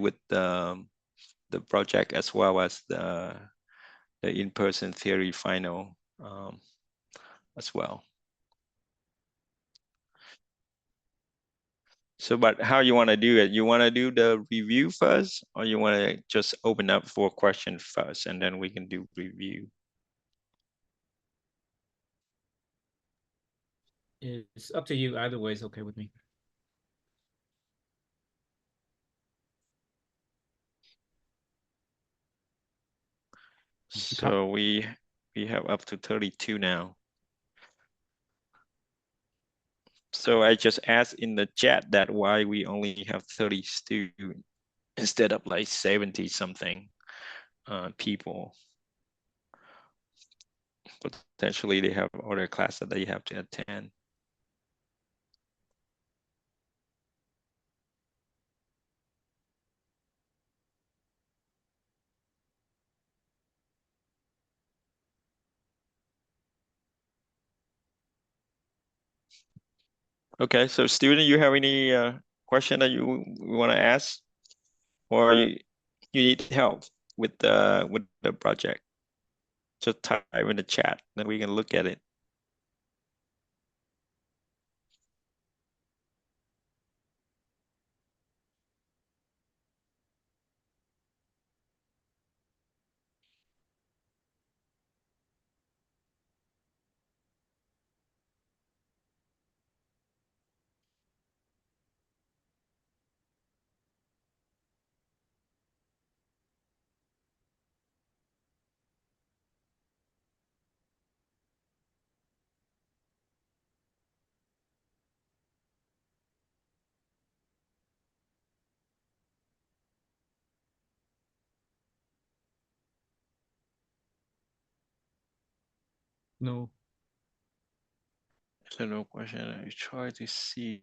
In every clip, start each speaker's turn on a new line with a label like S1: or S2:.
S1: with the project as well as the in-person theory final as well. So, but how you want to do it? You want to do the review first, or you want to just open up for questions first, and then we can do review?
S2: It's up to you. Either way is okay with me.
S1: So we have up to 32 now. So I just asked in the chat that why we only have 30 students instead of like 70 something people. Potentially they have other class that they have to attend. Okay, so student, you have any question that you want to ask, or you need help with the project? Just type in the chat, then we can look at it.
S2: No.
S1: So no question. I try to see.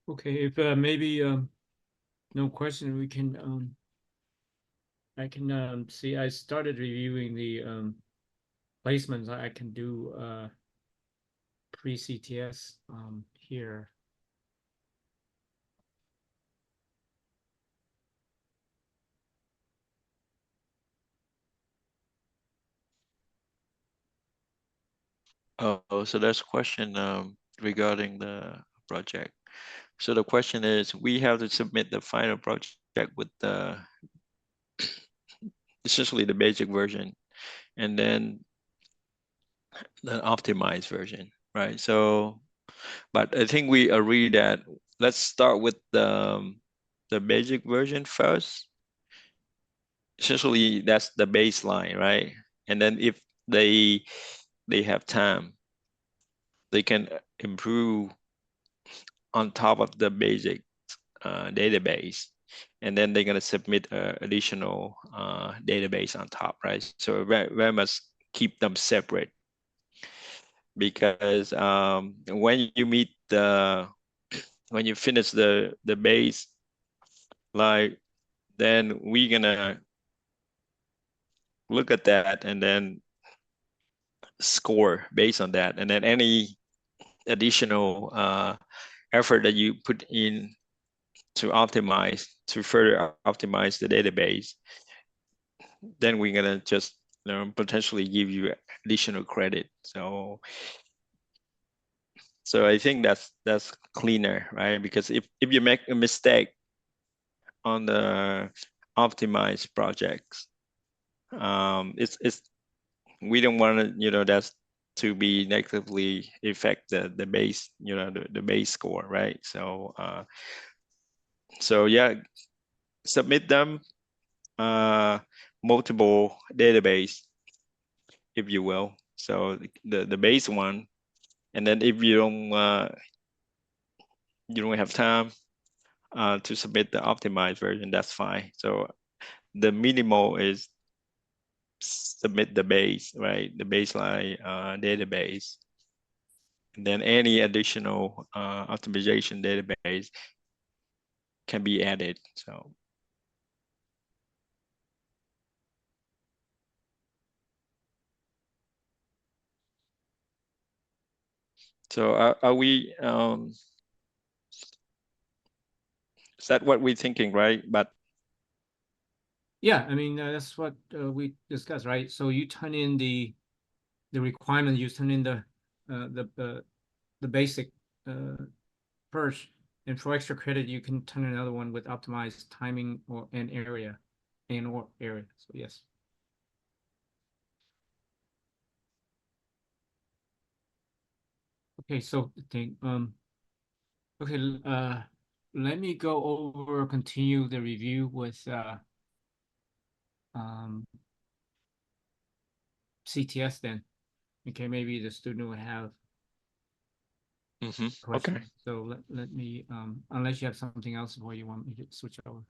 S2: Okay, if maybe no question, we can I can see I started reviewing the placements I can do pre-CTS here.
S1: Oh, so there's a question regarding the project. So the question is, we have to submit the final project with the essentially the basic version, and then the optimized version, right? So, but I think we agree that let's start with the basic version first. Essentially, that's the baseline, right? And then if they have time, they can improve on top of the basic database, and then they're going to submit additional database on top, right? So very much keep them separate, because when you meet when you finish the base, like, then we're gonna look at that and then score based on that, and then any additional effort that you put in to further optimize the database, then we're gonna just potentially give you additional credit. So I think that's cleaner, right? Because if you make a mistake on the optimized projects, it's we don't want to, that's to be negatively affect the base, the base score, right? So yeah, submit them uh multiple database, if you will. So the base one, and then if you don't have time to submit the optimized version, that's fine. So the minimal is submit the base, right? The baseline database, and then any additional optimization database can be added. So are we Is that what we're thinking, right? But
S2: Yeah, I mean, that's what we discussed, right? So you turn in the requirement, you turn in the basic first, and for extra credit, you can turn in another one with optimized timing or and area, or area. So yes. Okay, so okay, let me go over, continue the review with CTS then. Okay, maybe the student will have
S1: okay.
S2: questions. So let me, unless you have something else where you want me to switch over.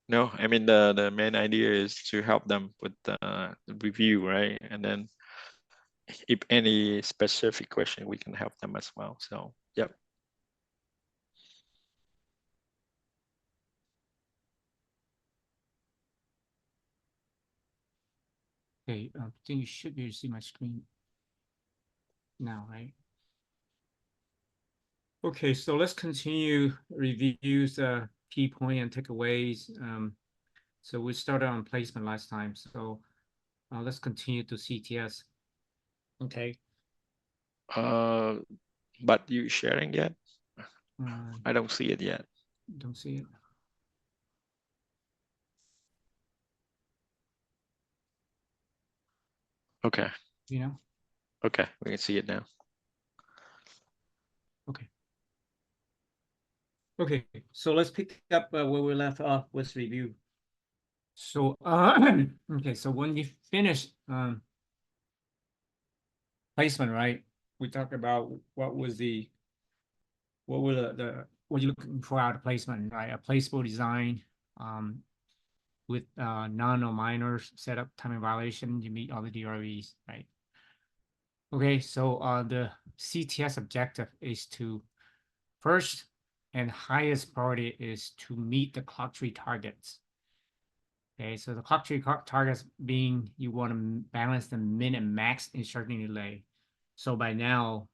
S1: No, I mean the main idea is to help them with the review, right? And then if any specific question, we can help them as well. So yep.
S2: Okay, I think you should be able to see my screen now, right? Okay, so let's continue reviews, key point and takeaways. So we started on placement last time, so let's continue to CTS. Okay.
S1: But you sharing yet? I don't see it yet.
S2: Don't see it.
S1: Okay.
S2: You know?
S1: Okay, we can see it now.
S2: Okay. Okay, so let's pick up where we left off with review. So, okay, so when you finish placement, right? We talked about what were what you're looking for out of placement, right? A placeable design with none or minors, setup, timing violation, you meet all the DRVs, right? Okay, so the CTS objective is to first and highest priority is to meet the clock tree targets. Okay, so the clock tree targets being you want to balance the min and max insertion delay. So by now,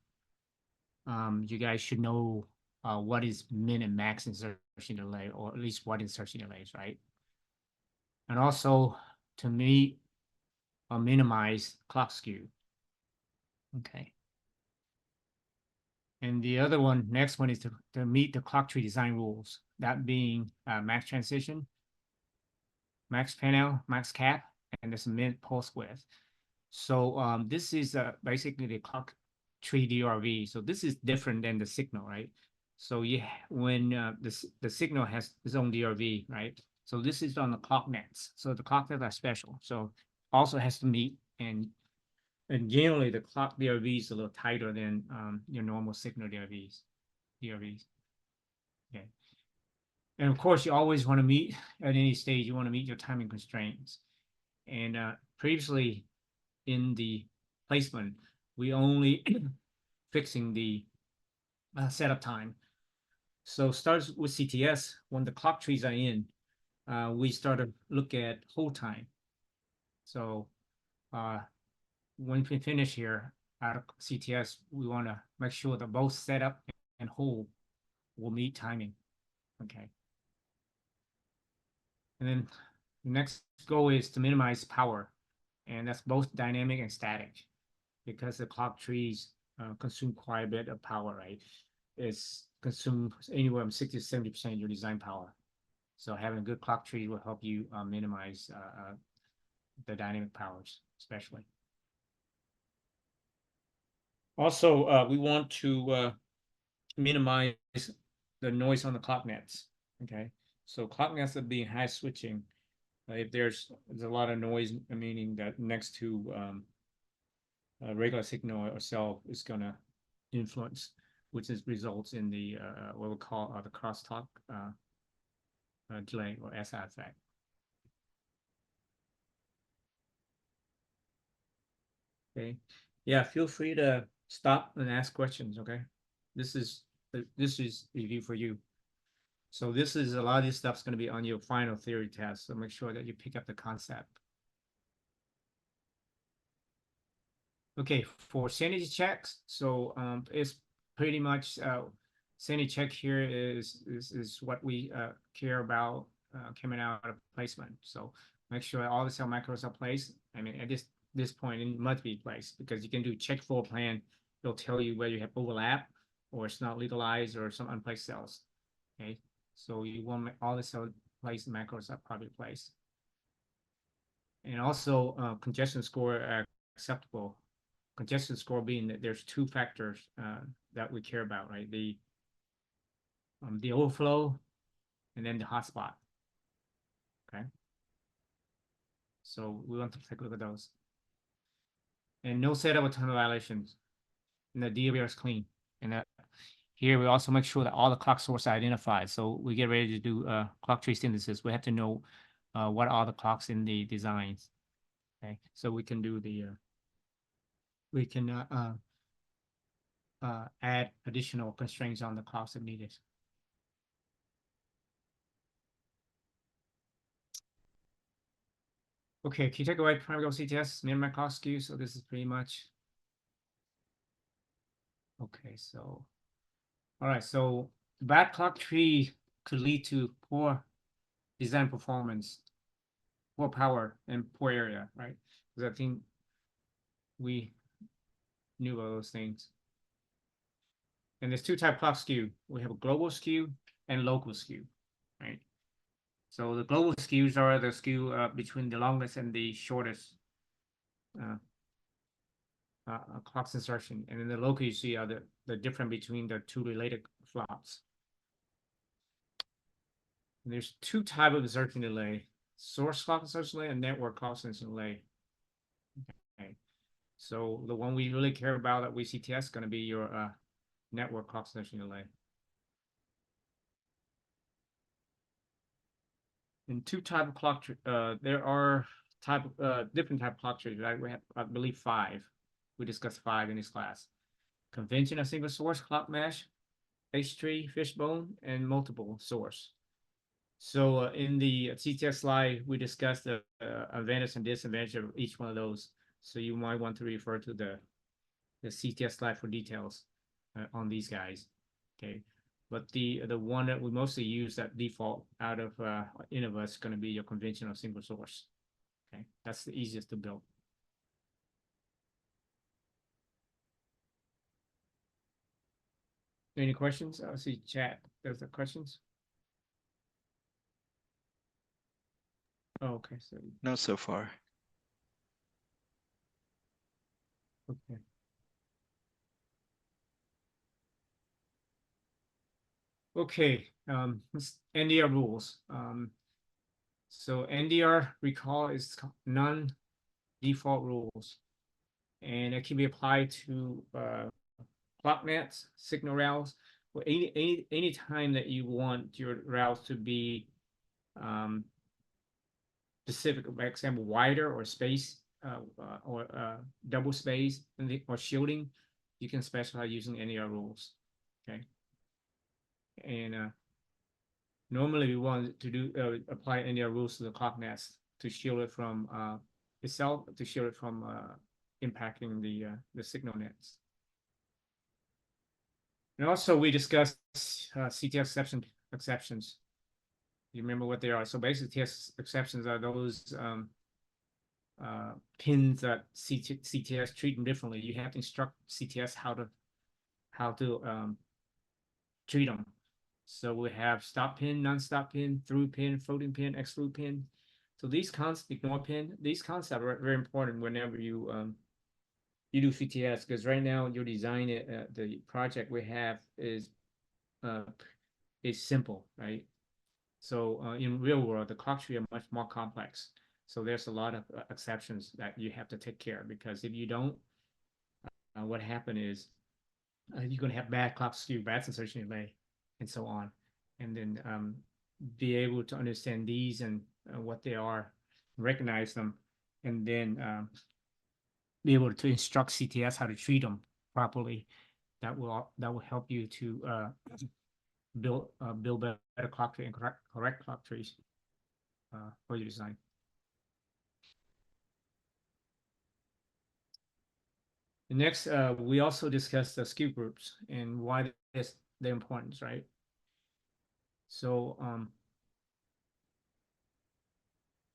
S2: you guys should know what is min and max insertion delay, or at least what insertion delays, right? And also to meet or minimize clock skew. Okay. And the other one, next one is to meet the clock tree design rules, that being max transition, max panel, max cap, and there's a min pulse width. So this is basically the clock tree DRV. So this is different than the signal, right? So when the signal has its own DRV, right? So this is on the clock nets. So the clock nets are special. So also has to meet, and generally the clock DRV is a little tighter than your normal signal DRVs. Okay. And of course, you always want to meet at any stage, you want to meet your timing constraints. And previously in the placement, we only fixing the setup time. So starts with CTS, when the clock trees are in, we start to look at hold time. So when we finish here out of CTS, we want to make sure that both setup and hold will meet timing. Okay. And then the next goal is to minimize power, and that's both dynamic and static, because the clock trees consume quite a bit of power, right? It's consumed anywhere from 60 to 70% of your design power. So having a good clock tree will help you minimize the dynamic powers, especially. Also, we want to minimize the noise on the clock nets. Okay, so clock nets are being high switching. If there's a lot of noise, meaning that next to a regular signal or cell is gonna influence, which results in the what we call the crosstalk delay or SI effect. Okay, yeah, feel free to stop and ask questions. Okay, this is review for you. So this is a lot of this stuff's going to be on your final theory test. So make sure that you pick up the concept. Okay, for sanity checks, so it's pretty much sanity check here is what we care about coming out of placement. So make sure all the cell macros are placed. I mean, at this point, it must be placed because you can do check floor plan. It'll tell you whether you have overlap or it's not legalized or some unplaced cells. Okay, so you want all the cell placed macros are probably placed. And also congestion score acceptable. Congestion score being that there's two factors that we care about, right? The overflow and then the hotspot. Okay. So we want to take a look at those. And no setup or time violations. And the DBR is clean. And here we also make sure that all the clock sources are identified. So we get ready to do clock tree synthesis. We have to know what are the clocks in the designs. Okay. So we can do the we can add additional constraints on the clocks if needed. Okay, key takeaway, primary goal CTS, minimum clock skew. So this is pretty much. Okay, so, all right, so bad clock tree could lead to poor design performance, poor power, and poor area, right? Because I think we knew all those things. And there's two type clock skew. We have a global skew and local skew, right? So the global skews are the skew between the longest and the shortest clock's insertion, and in the local you see are the difference between the two related flops. And there's two types of insertion delay: source clock insertion delay and network clock insertion delay. Okay, so the one we really care about at WCTS is going to be your network clock insertion delay. And two type of clock there are different type of clock trees, right? We have, I believe, 5. We discussed 5 in this class. Conventional single source clock mesh, H-tree, fishbone, and multiple source. So in the CTS slide, we discussed the advantage and disadvantage of each one of those. So you might want to refer to the CTS slide for details on these guys. Okay, but the one that we mostly use that default out of Innova is going to be your conventional single source. Okay, that's the easiest to build. Any questions? I see chat. There's the questions. Oh, okay, so
S1: Not so far.
S2: okay. Okay, NDR rules. So NDR recall is non-default rules, and it can be applied to clock nets, signal routes, or any time that you want your routes to be specific, for example, wider or space or double space or shielding, you can specify using NDR rules. Okay, and normally we want to do apply NDR rules to the clock nest to shield it from itself, to shield it from impacting the signal nets. And also we discussed CTS exceptions. You remember what they are? So basically, TS exceptions are those pins that CTS treat them differently. You have to instruct CTS how to treat them. So we have stop pin, non-stop pin, through pin, floating pin, exclude pin. So these concepts, ignore pin, these concepts are very important whenever you do CTS, because right now your design, the project we have is simple, right? So in real world, the clock tree are much more complex. So there's a lot of exceptions that you have to take care of, because if you don't, what happen is you're going to have bad clock skew, bad insertion delay, and so on. And then be able to understand these and what they are, recognize them, and then be able to instruct CTS how to treat them properly. That will help you to build better clock tree and correct clock trees for your design. The next, we also discussed the skew groups and why this the importance, right? So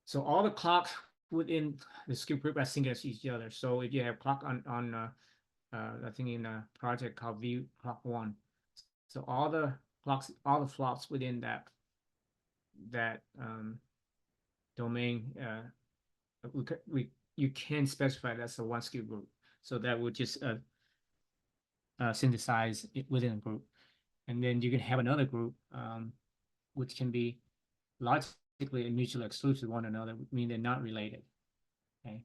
S2: so all the clocks within the skew group are synced to each other. So if you have clock on I think in a project called V clock one, so all the clocks, all the flops within that domain, you can specify that's a one skew group. So that would just synthesize it within a group, and then you can have another group which can be logically and mutually exclusive one another, mean they're not related. Okay.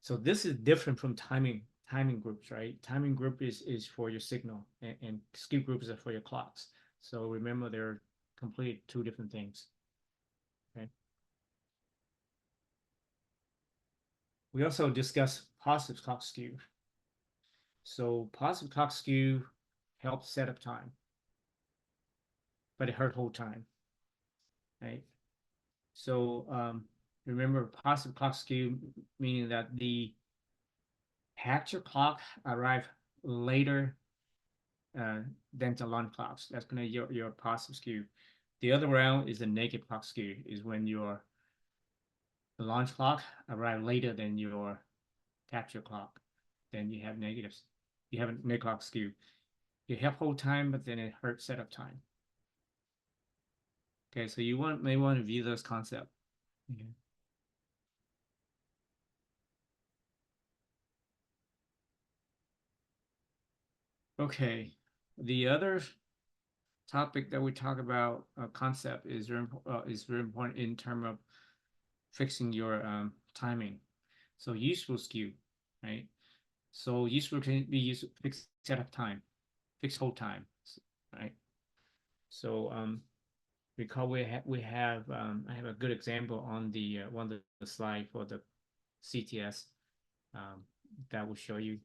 S2: So this is different from timing groups, right? Timing group is for your signal, and skew groups are for your clocks. So remember, they're completely two different things. Okay. We also discuss positive clock skew. So positive clock skew helps set up time, but it hurt hold time, right? So remember, positive clock skew meaning that the capture clock arrive later than the launch clocks. That's gonna your positive skew. The other round is the negative clock skew, is when your launch clock arrive later than your capture clock. Then you have negatives. You have a negative clock skew. You have hold time, but then it hurts setup time. Okay, so you may want to view those concepts. Okay. Okay, the other topic that we talk about concept is very important in terms of fixing your timing. So useful skew, right? So useful can be used fixed setup time, fixed hold time, right? So recall we have I have a good example on the one of the slide for the CTS that will show you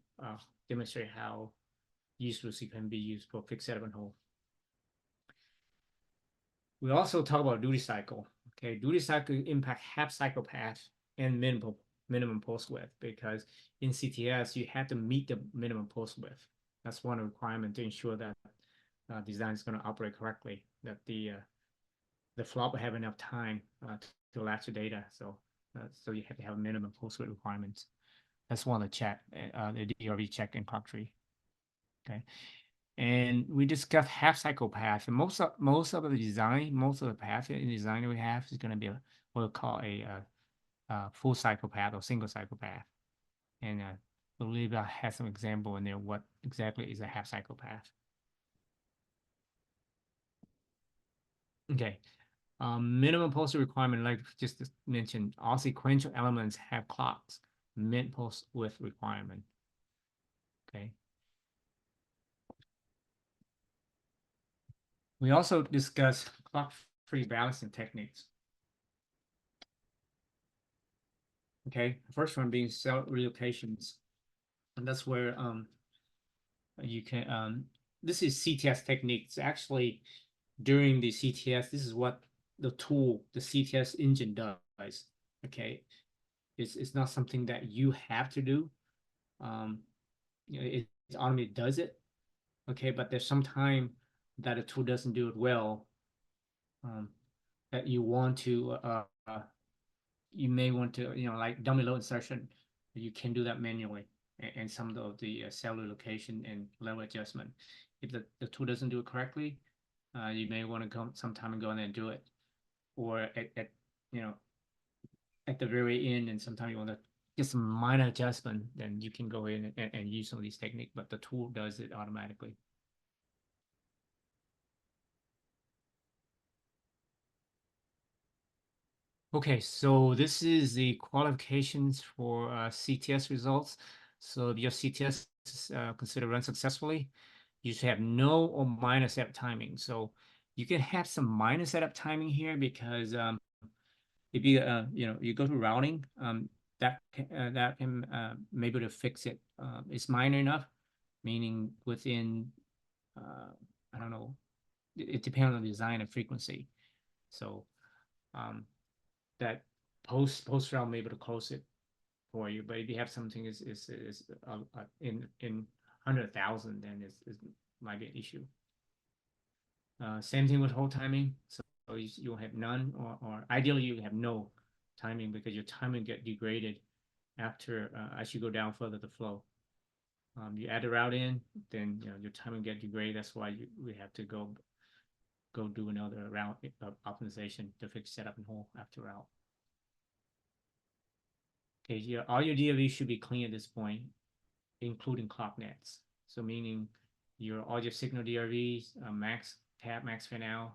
S2: demonstrate how useful skew can be used for fixed setup and hold. We also talk about duty cycle. Okay, duty cycle impact half cycle path and minimum post width, because in CTS you have to meet the minimum post width. That's one requirement to ensure that design is going to operate correctly. That the flop will have enough time to latch the data. So so you have to have minimum post width requirements. That's one of the check the DRV check in clock tree. Okay. And we discussed half cycle path. And most of the design, most of the path in design we have is going to be what we'll call a full cycle path or single cycle path. And I believe I have some example in there what exactly is a half cycle path. Okay. Minimum post requirement, like just mentioned, all sequential elements have clocks, min post width requirement. Okay. We also discuss clock-free balancing techniques. Okay, the first one being cell relocations, and that's where you can this is CTS techniques. Actually, during the CTS, this is what the tool, the CTS engine does. Okay, it's not something that you have to do. You know, it automatically does it. Okay, but there's some time that a tool doesn't do it well. That you want to you may want to, you know, like dummy load insertion, you can do that manually, and some of the cell relocation and level adjustment. If the tool doesn't do it correctly, you may want to come sometime and go in and do it, or at you know at the very end, and sometimes you want to get some minor adjustment, then you can go in and use some of these techniques, but the tool does it automatically. Okay, so this is the qualifications for CTS results. So if your CTS is considered run successfully, you should have no or minor setup timing. So you can have some minor setup timing here, because if you you know, you go to routing, that can maybe to fix it. It's minor enough, meaning within I don't know, it depends on the design and frequency. So that post route may be able to close it for you. But if you have something is in 100,000, then it might be an issue. Same thing with hold timing. So you'll have none, or ideally you have no timing, because your timing get degraded after as you go down further the flow. You add a route in, then your timing get degraded. That's why we have to go do another route optimization to fix setup and hold after route. Okay, all your DLV should be clean at this point, including clock nets. So meaning all your signal DRVs, max tab, max fan out,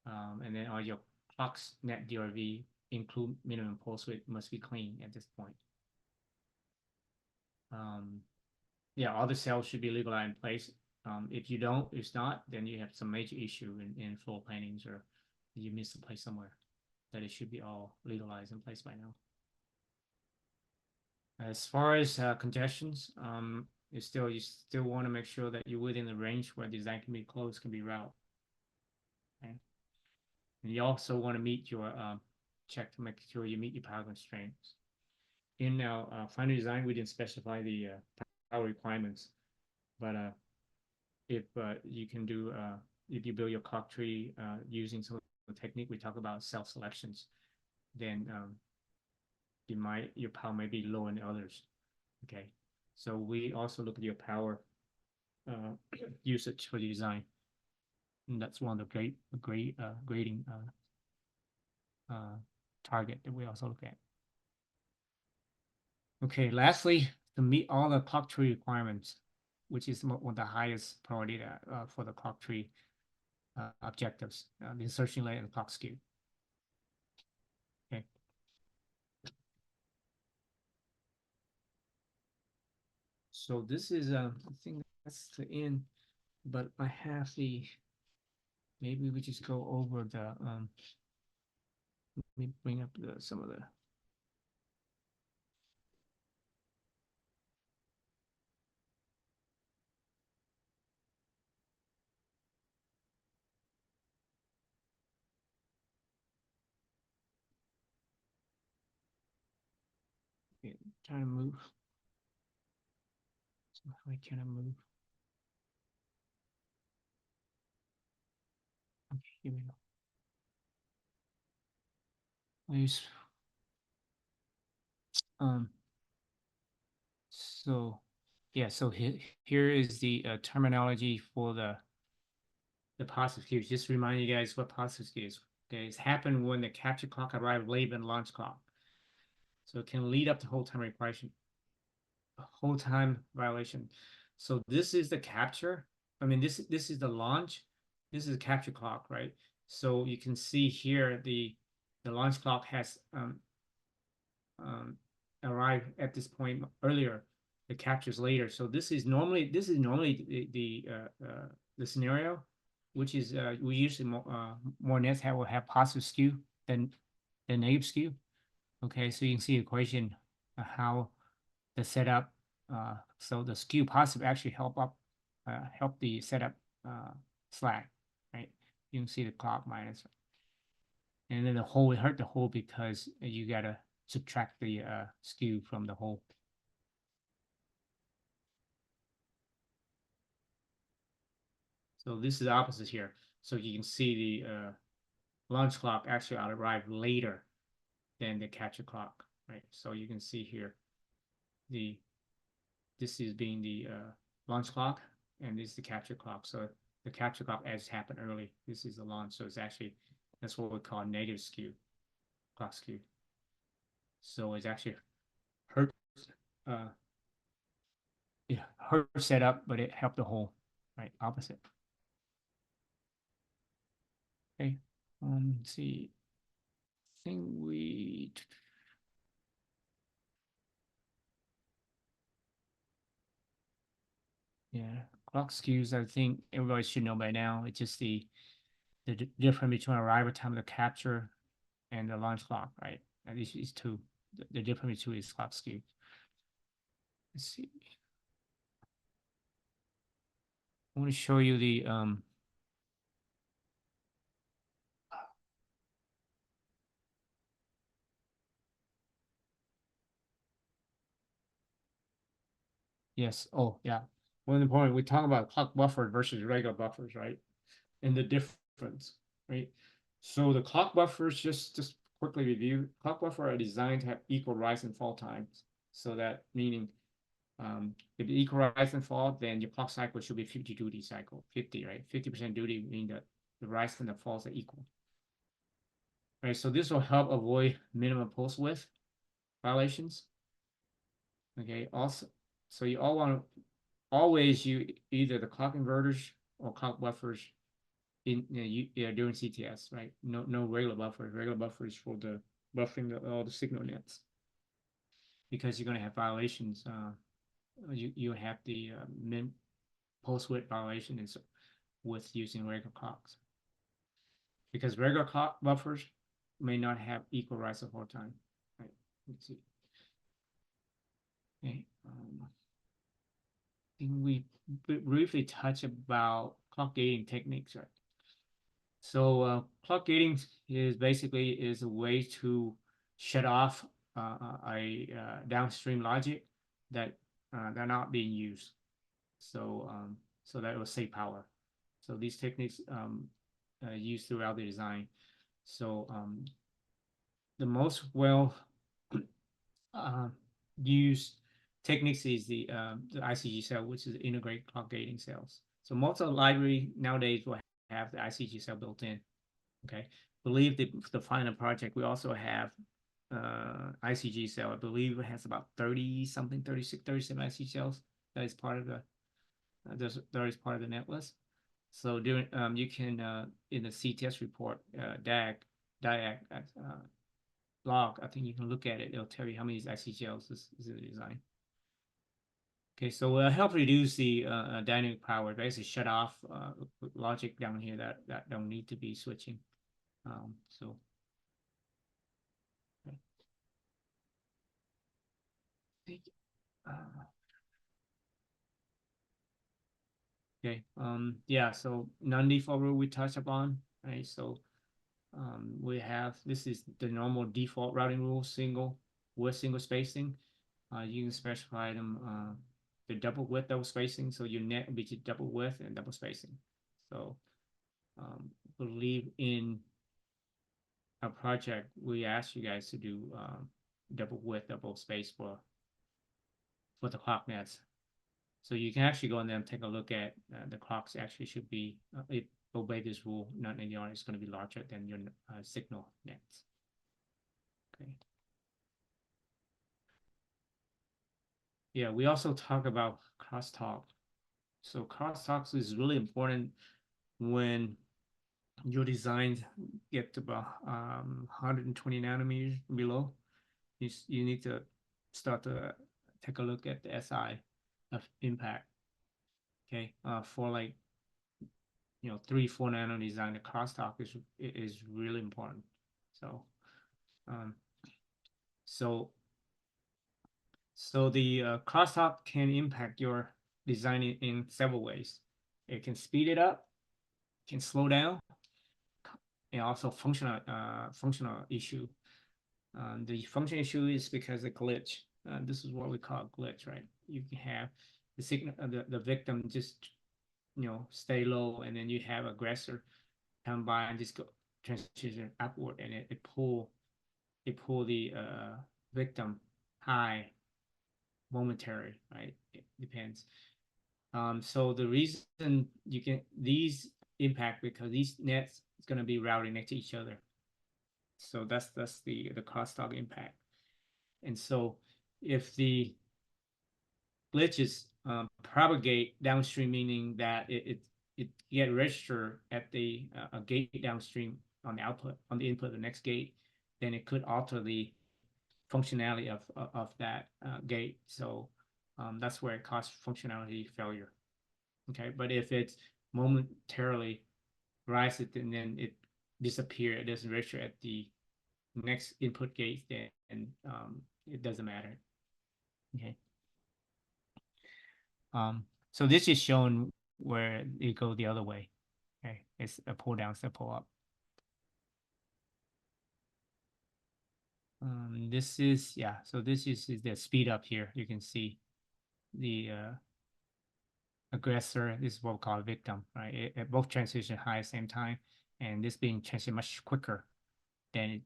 S2: and then all your clocks net DRV include minimum pulse width must be clean at this point. Yeah, all the cells should be legalized in place. If you don't, it's not, then you have some major issue in floor plannings, or you miss a place somewhere that it should be all legalized in place by now. As far as congestions, you still want to make sure that you're within the range where design can be closed, can be route. Okay. And you also want to meet your check to make sure you meet your power constraints. In our final design, we didn't specify the power requirements, but if you can do if you build your clock tree using some of the technique we talk about, self selections, then your power may be lower than others. Okay, so we also look at your power usage for the design, and that's one of the grading target that we also look at. Okay, lastly, to meet all the clock tree requirements, which is one of the highest priority for the clock tree objectives, the insertion layer and clock skew. Okay. So this is I think that's the end, but I have maybe we just go over the let me bring up some of the trying to move. So why can't I move? Okay, here we go. Please. So yeah, so here is the terminology for the positive skew. Just remind you guys what positive skew is. Okay, it's happened when the capture clock arrived late in launch clock. So it can lead up to hold time requirement, hold time violation. So this is the capture. I mean, this is the launch. This is the capture clock, right? So you can see here the launch clock has arrived at this point earlier. The captures later. So this is normally the scenario, which is we usually more nets will have positive skew than negative skew. Okay, so you can see the equation how the setup. So the skew positive actually help the setup slack, right? You can see the clock minus, and then the hole it hurt the hole because you gotta subtract the skew from the hole. So this is the opposite here. So you can see the launch clock actually arrived later than the capture clock, right? So you can see here this is being the launch clock, and this is the capture clock. So the capture clock as happened early. This is the launch, so it's actually that's what we call negative skew, clock skew. So it's actually hurt it hurt setup, but it helped the whole, right? Opposite. Okay, let's see. I think we yeah, clock skews. I think everybody should know by now. It's just the difference between arrival time of the capture and the launch clock, right? And these two, the difference between is clock skew. Let's see. I want to show you the yes. Oh, yeah. One important. We talk about clock buffer versus regular buffers, right? and the difference, right? So the clock buffers, just quickly review, clock buffer are designed to have equal rise and fall times. So that meaning if you equal rise and fall, then your clock cycle should be 50 duty cycle, 50, right? 50% duty meaning that the rise and the falls are equal. Right, so this will help avoid minimum pulse width violations. Okay, also, so you all want to always use either the clock inverters or clock buffers in during CTS, right? No regular buffers. Regular buffers for the buffering all the signal nets, because you're going to have violations. You have the min pulse width violation is with using regular clocks, because regular clock buffers may not have equal rise and fall time. Right? Let's see. Okay. I think we briefly touch about clock gating techniques, right? So clock gating is basically is a way to shut off a downstream logic that they're not being used. So so that will save power. So these techniques used throughout the design. So the most well used techniques is the ICG cell, which is integrated clock gating cells. So most of the library nowadays will have the ICG cell built in. Okay, believe the final project we also have ICG cell. I believe it has about 30 something, 36, 37 ICG cells. That is part of the that is part of the netlist. So during you can in the CTS report DIAC log, I think you can look at it. It'll tell you how many ICGLs is in the design. Okay, so we'll help reduce the dynamic power. Basically, shut off logic down here that don't need to be switching. So. Okay. Okay. Yeah. So non-default rule we touched upon, right? So we have, this is the normal default routing rule, single with single spacing. You can specify them the double width, double spacing. So your net will be double width and double spacing. So believe in a project, we ask you guys to do double width, double space for the clock nets. So you can actually go in there and take a look at the clocks actually should be, it obey this rule, not NDR is going to be larger than your signal nets. Okay. Yeah, we also talk about crosstalk. So crosstalks is really important when your designs get to about 120 nanometers below. You need to start to take a look at the SI of impact. Okay, for like 3-4 nano design, the crosstalk is really important. So so the crosstalk can impact your design in several ways. It can speed it up, can slow down, and also functional issue. The function issue is because of glitch. This is what we call glitch, right? You can have the signal, the victim just stay low, and then you have aggressor come by and just go transition upward, and it pull the victim high momentary, right? It depends. So the reason you can these impact because these nets is going to be routing next to each other. So that's the crosstalk impact. And so if the glitches propagate downstream, meaning that it get registered at the gate downstream on the output, on the input of the next gate, then it could alter the functionality of that gate. So that's where it causes functionality failure. Okay, but if it's momentarily rises and then it disappears, it doesn't register at the next input gate, then it doesn't matter. Okay. So this is shown where it goes the other way. Okay, it's a pull down, step pull up. This is, yeah, so this is the speed up here. You can see the aggressor. This is what we call a victim, right? It both transition high at the same time, and this being transition much quicker than it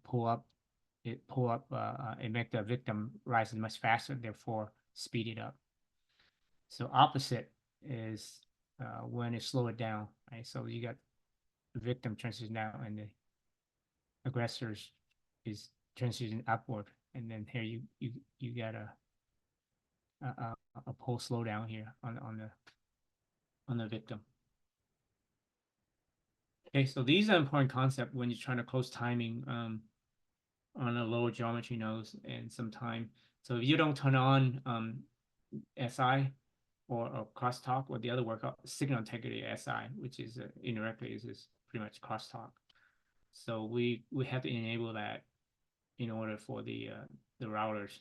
S2: make the victim rise much faster, therefore speed it up. So opposite is when it slow it down, right? So you got the victim transition down and the aggressors is transition upward, and then here you got a pull slowdown here on the victim. Okay, so these are important concepts when you're trying to close timing on a lower geometry nodes and some time. So if you don't turn on SI or crosstalk or the other workout, signal integrity SI, which is indirectly is pretty much crosstalk. So we have to enable that in order for the routers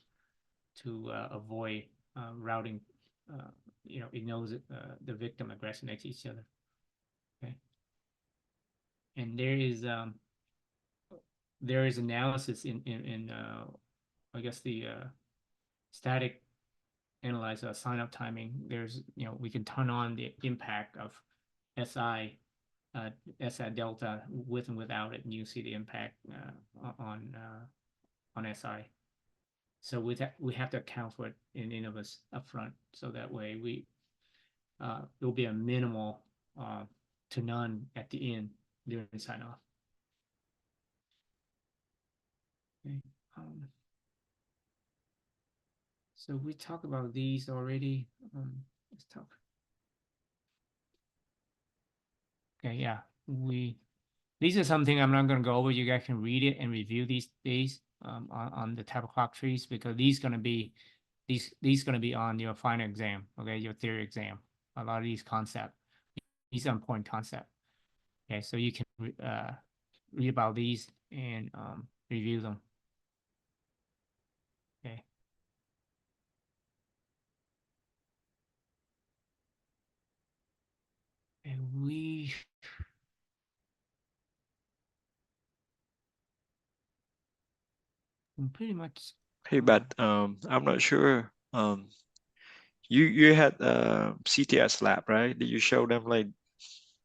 S2: to avoid routing. It knows the victim aggressor next to each other. Okay, and there is analysis in I guess the static analyzer sign up timing. There's we can turn on the impact of SI SI delta with and without it, and you see the impact on SI. So we have to account for it in Innovus upfront, so that way it will be a minimal to none at the end during sign off. Okay. So we talked about these already. Let's talk. Okay, yeah, these are something I'm not going to go over. You guys can read it and review these on the type of clock trees, because these going to be on your final exam. Okay, your theory exam. A lot of these concepts, these are important concepts. Okay, so you can read about these and review them. Okay. And we pretty much.
S1: Hey, but I'm not sure. You had CTS lab, right? Did you show them like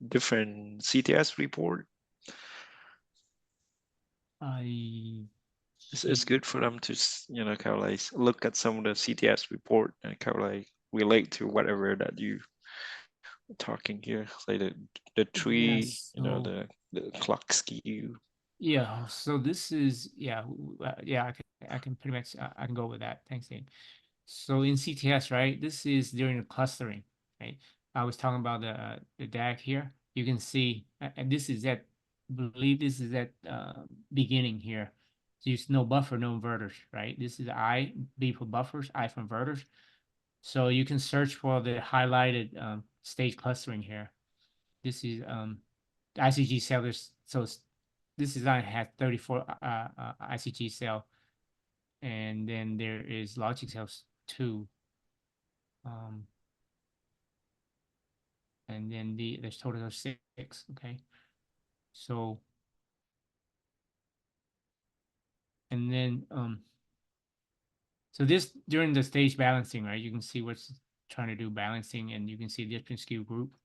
S1: different CTS report? It's good for them to kind of like look at some of the CTS report and kind of like relate to whatever that you talking here, like the tree,
S2: Yes,
S1: the clock skew.
S2: Yeah, so this is yeah I can pretty much I can go with that. Thanks, Dave. So in CTS, right, this is during the clustering, right? I was talking about the DAG here. You can see, and this is at believe this is at beginning here. So you no buffer, no inverters, right? This is B for buffers, I for inverters. So you can search for the highlighted stage clustering here. This is ICG cell. This design has 34 ICG cell, and then there is logic cells 2. And then there's total of 6. Okay, so and then so this during the stage balancing, right? You can see what's trying to do balancing, and you can see different skew group.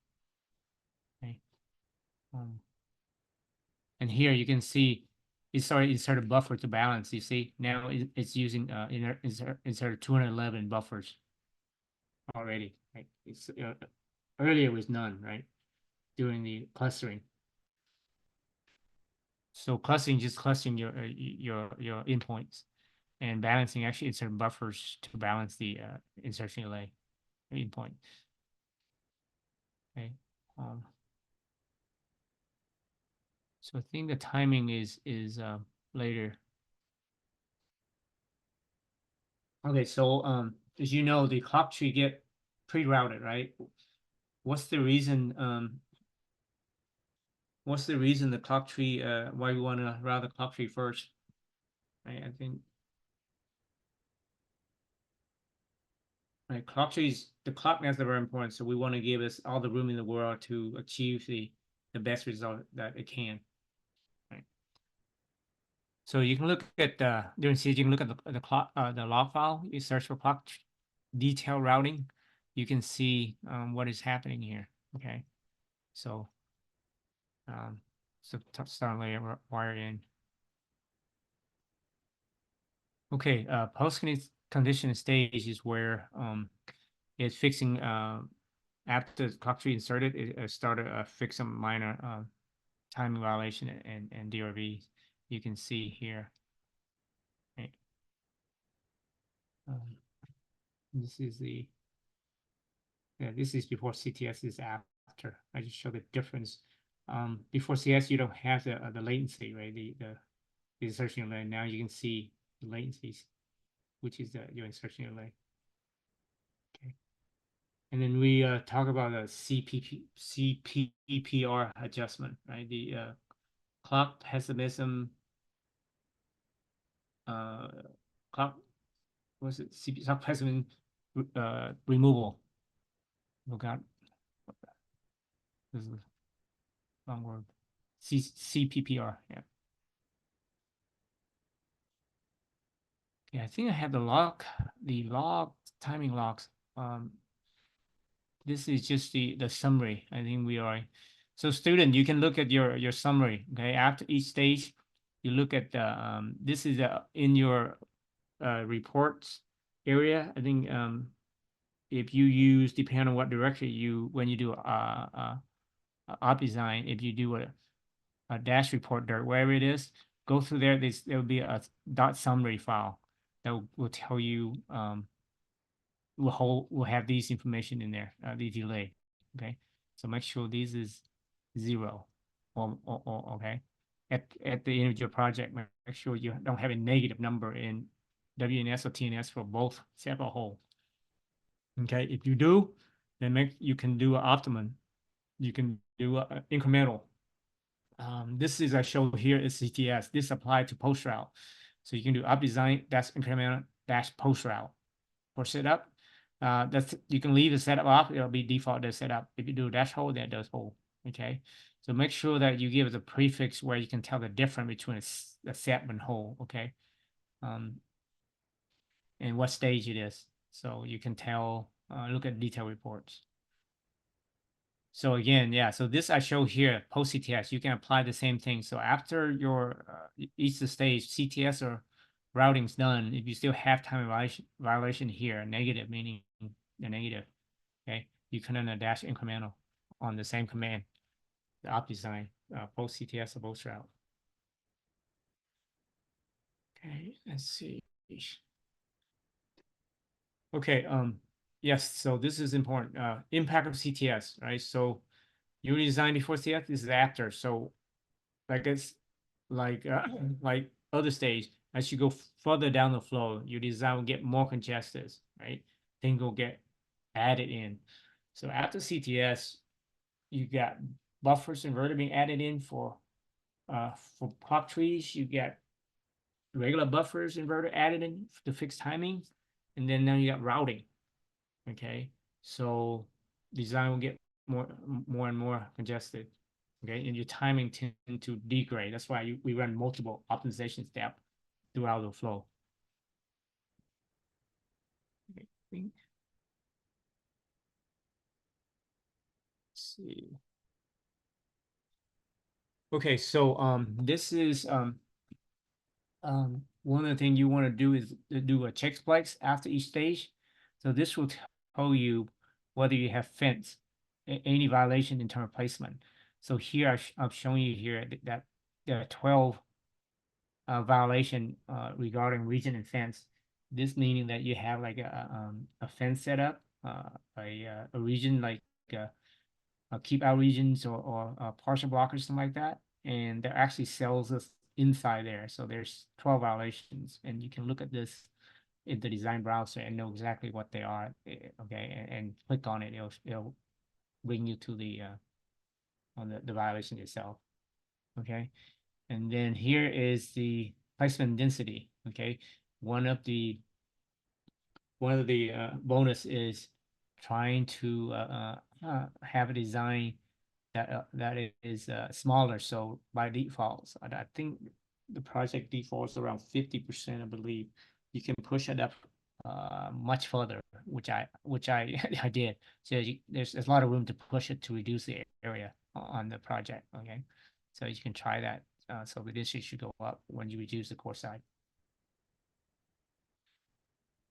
S2: Okay, and here you can see it's already inserted buffer to balance. You see now it's using inserted 211 buffers already. Right, it's earlier was none, right? During the clustering. So clustering just clustering your endpoints, and balancing actually insert buffers to balance the insertion delay endpoint. Okay. So I think the timing is later. Okay, so as you know, the clock tree get pre-routed, right? What's the reason the clock tree why we want to route the clock tree first? Right, I think right, clock trees, the clock nets are very important, so we want to give us all the room in the world to achieve the best result that it can. Right. So you can look at during CG, you can look at the clock the log file. You search for clock detail routing. you can see what is happening here. Okay, so start layer wire in. Okay, post condition stage is where it's fixing after the clock tree inserted, it started fix some minor timing violation and DRV. You can see here. Right. This is the this is before CTS, is after. I just show the difference. Before CS, you don't have the latency, right? The insertion delay. Now you can see the latencies, which is your insertion delay. Okay. And then we talk about a CPPR adjustment, right? The clock pessimism, clock, what's it? Clock pessimism removal. Forgot. This is a long word. CPPR. Yeah. Yeah, I think I have the log timing logs. This is just the summary. I think we are. So student, you can look at your summary. Okay, after each stage, you look at the this is in your reports area. I think if you use, depending on what direction when you do op design, if you do a dash report dirt, wherever it is, go through there. There will be a .summary file that will tell you will have these information in there, the delay. Okay, so make sure this is 0 or okay. At the end of your project, make sure you don't have a negative number in WNS or TNS for both sample hole. Okay, if you do, then you can do an optimum. You can do an incremental. This is I show here is CTS. This applied to post route. So you can do up design dash incremental dash post route for setup. That's you can leave the setup off. It'll be default the setup. If you do dash hole, then it does hole. Okay. So make sure that you give the prefix where you can tell the difference between a set and hole. Okay. And what stage it is. So you can tell, look at detail reports. So again, yeah, so this I show here, post CTS, you can apply the same thing. So after your each stage, CTS or routing's done, if you still have time violation here, negative, meaning the negative, okay, you can run a dash incremental on the same command, the op design, post CTS or post route. Okay, let's see. Okay, yes, so this is important. Impact of CTS, right? So you design before CTS, this is after. So like it's like other stage, as you go further down the flow, your design will get more congested, right? Things will get added in. So after CTS, you got buffers inverter being added in for clock trees. You get regular buffers inverter added in to fix timing, and then now you got routing. Okay, so design will get more and more congested. Okay, and your timing tend to degrade. That's why we run multiple optimization steps throughout the flow. Okay. Let's see. Okay, so this is one of the things you want to do is to do a check splice after each stage. So this will tell you whether you have fence, any violation in term of placement. So here I'm showing you here that there are 12 violation regarding region and fence. This meaning that you have like a fence setup, a region like keep out regions or partial blockers, something like that, and there actually cells us inside there. So there's 12 violations, and you can look at this in the design browser and know exactly what they are. Okay, and click on it, it'll bring you to the on the violation itself. Okay, and then here is the placement density. Okay, one of the bonus is trying to have a design that is smaller. So by default, I think the project defaults around 50%, I believe. You can push it up much further which I I did. So there's a lot of room to push it to reduce the area on the project. Okay, so you can try that. So the density should go up when you reduce the core side.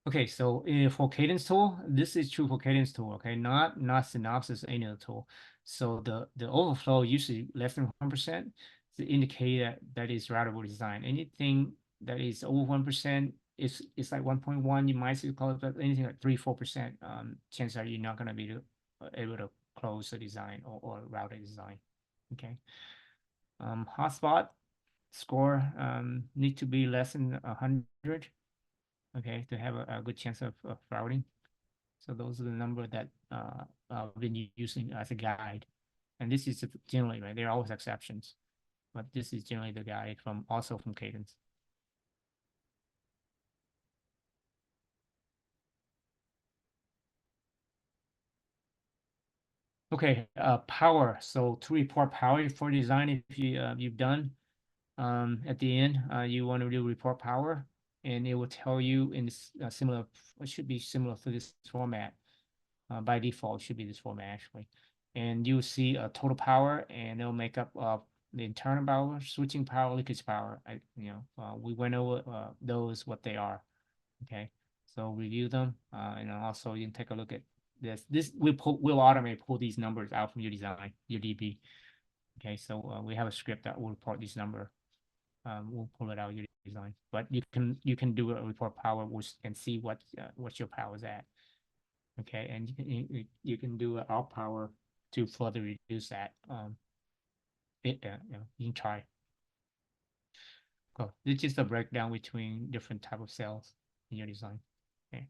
S2: Okay, so for Cadence tool, this is true for Cadence tool. Okay, not Synopsys any other tool. So the overflow usually less than 1% to indicate that is routable design. Anything that is over 1% is like 1.1. You might see close, but anything like 3-4%, chances are you're not gonna be able to close the design or route a design. Okay. Hotspot score need to be less than 100. Okay, to have a good chance of routing. So those are the number that I've been using as a guide. And this is generally, right, there are always exceptions, but this is generally the guide from also from Cadence. Okay, power. So to report power for design, if you've done at the end, you want to do report power, and it will tell you in this similar, it should be similar to this format. By default, it should be this format actually. And you see a total power, and it'll make up the internal power, switching power, leakage power. We went over those, what they are. Okay, so review them, and also you can take a look at this. This will automate pull these numbers out from your design, your DB. Okay, so we have a script that will report this number. We'll pull it out of your design, but you can do a report power and see what your power is at. Okay, and you can do out power to further reduce that. You can try. Cool. It's just a breakdown between different type of cells in your design. Okay.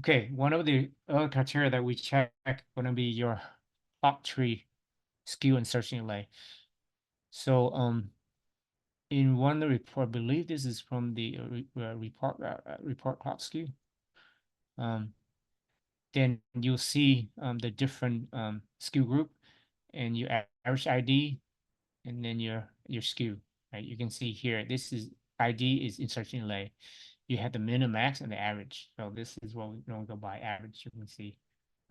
S2: Okay, one of the other criteria that we check gonna be your clock tree skew and searching delay. So in one of the report, I believe this is from the report clock skew. Then you'll see the different skew group and your average ID, and then your skew. Right, you can see here. This is ID is insertion delay. You have the min, max, and the average. So this is what we normally go by average. You can see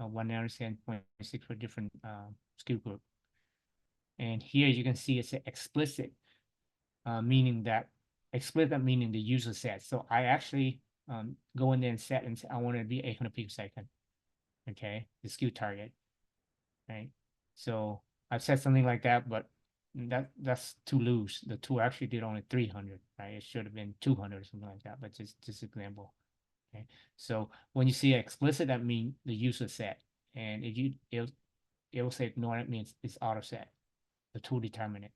S2: 197.6 for different skew group. And here you can see it's explicit, meaning that meaning the user set. So I actually go in there and set and say I want it to be 800 picosecond. Okay, the skew target. Right. So I've said something like that, but that's too loose. The tool actually did only 300, right? It should have been 200 or something like that, but just example. Okay. So when you see explicit, that means the user set. And if it will say ignore, it means it's auto set. The tool determine it.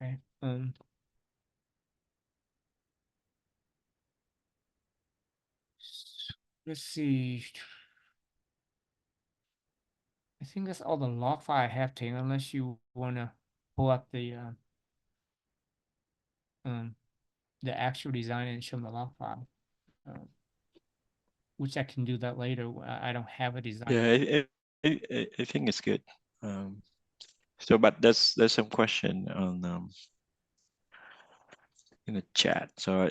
S2: Okay. Let's see. I think that's all the log file I have taken, unless you wanna pull up the actual design and show the log file, which I can do that later. I don't have a design.
S1: Yeah, I think it's good. So, but there's some question on in the chat. So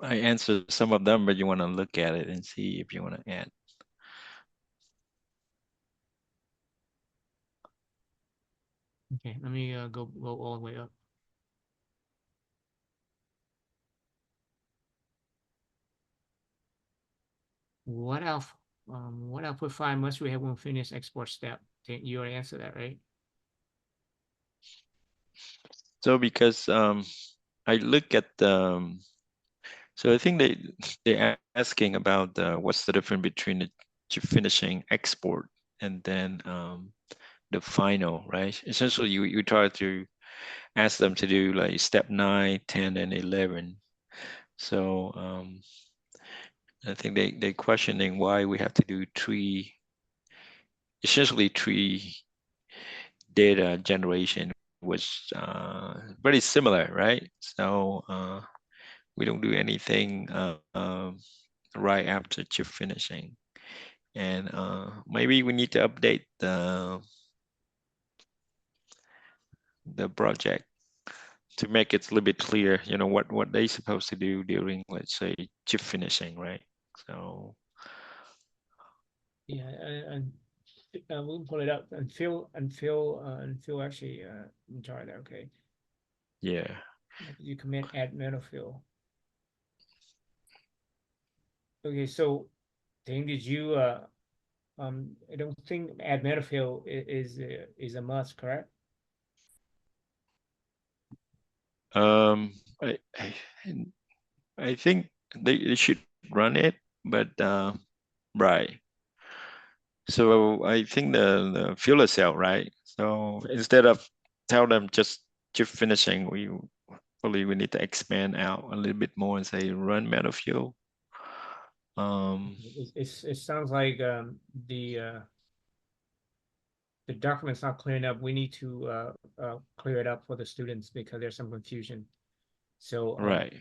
S1: I answered some of them, but you want to look at it and see if you want to add.
S2: Okay, let me go all the way up. What else? What output file must we have when we finish export step? You already answered that, right?
S1: So because I look at so I think they're asking about what's the difference between the finishing export and then the final, right? Essentially, you try to ask them to do like step 9, 10, and 11. So I think they're questioning why we have to do essentially three data generation was very similar, right? So we don't do anything right after chip finishing. And maybe we need to update the project to make it a little bit clear, you know, what they supposed to do during, let's say, chip finishing, right? So
S2: Yeah, and we'll pull it up and Phil actually in charge there. Okay,
S1: yeah.
S2: you commit add metal fill. Okay, so Dane, did you I don't think add metal fill is a must, correct?
S1: Um, I I think they should run it, but right. So I think the fuel cell, right? So instead of tell them just chip finishing, we probably we need to expand out a little bit more and say run metal fuel.
S2: It sounds like the document's not clear enough. We need to clear it up for the students because there's some confusion. So
S1: Right.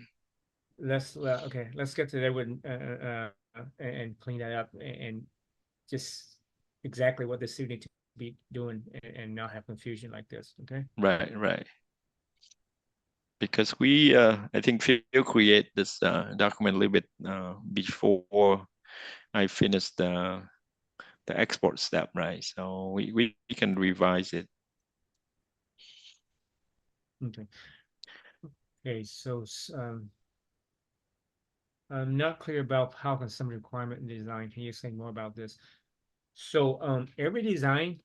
S2: let's get to there with and clean that up and just exactly what the student need to be doing and not have confusion like this. Okay.
S1: Right. Right. Because I think Phil create this document a little bit before I finished the export step, right? So we can revise it.
S2: Okay. Okay. So I'm not clear about power consumption requirement in design. Can you say more about this? So every design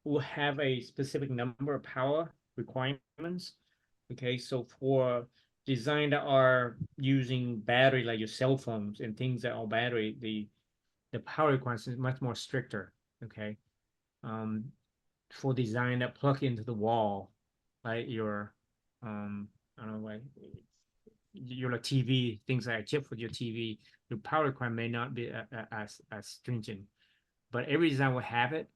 S2: will have a specific number of power requirements. Okay, so for design that are using battery like your cell phones and things that are battery, the power requirements is much more stricter. Okay. Um, for design that plug into the wall, like your I don't know, like your TV, things like a chip for your TV, your power requirement may not be as stringent, but every design will have it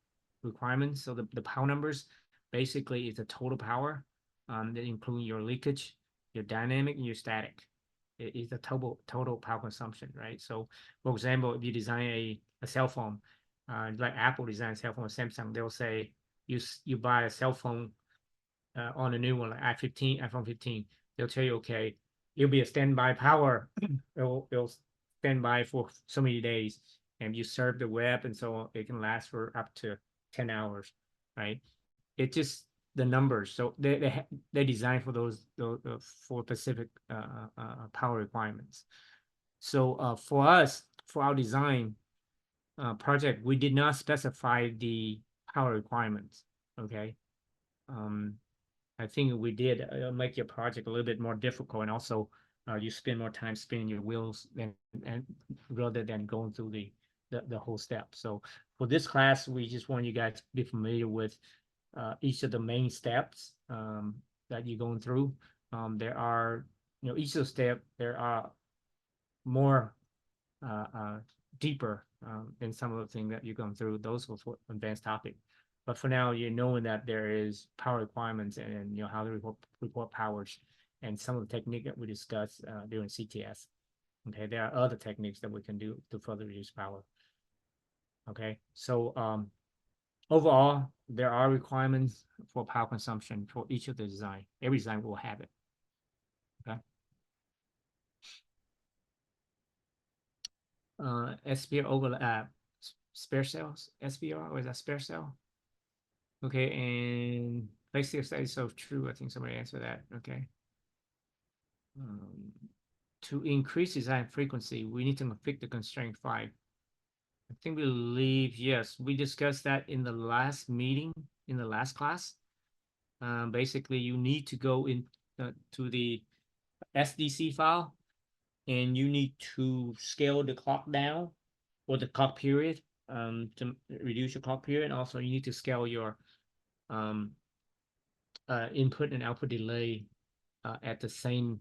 S2: requirements. So the power numbers basically is the total power, that include your leakage, your dynamic, and your static. It is the total power consumption, right? So, for example, if you design a cell phone, like Apple designs cell phone, Samsung, they'll say you buy a cell phone on a new one like iPhone 15, they'll tell you, okay, it'll be a standby power. It'll stand by for so many days, and you serve the web, and so it can last for up to 10 hours, right? It just the numbers. So they design for those for specific power requirements. So for us, for our design project, we did not specify the power requirements. Okay. Um, I think we did make your project a little bit more difficult, and also you spend more time spinning your wheels than and rather than going through the whole step. So for this class, we just want you guys to be familiar with each of the main steps that you're going through. There are, each of the step there are more uh, uh, deeper than some of the things that you're going through. Those were for advanced topic. But for now, you're knowing that there is power requirements and how to report powers and some of the technique that we discussed during CTS. Okay, there are other techniques that we can do to further reduce power. Okay, so overall, there are requirements for power consumption for each of the design. Every design will have it. Okay. SPR overlap, spare cells, SPR, or is that spare cell? Okay, and basic study so true. I think somebody answered that. Okay. To increase design frequency, we need to configure the constraint 5. I think we believe, yes, we discussed that in the last meeting, in the last class. Basically, you need to go in to the SDC file, and you need to scale the clock down or the clock period to reduce your clock period. And also, you need to scale your input and output delay at the same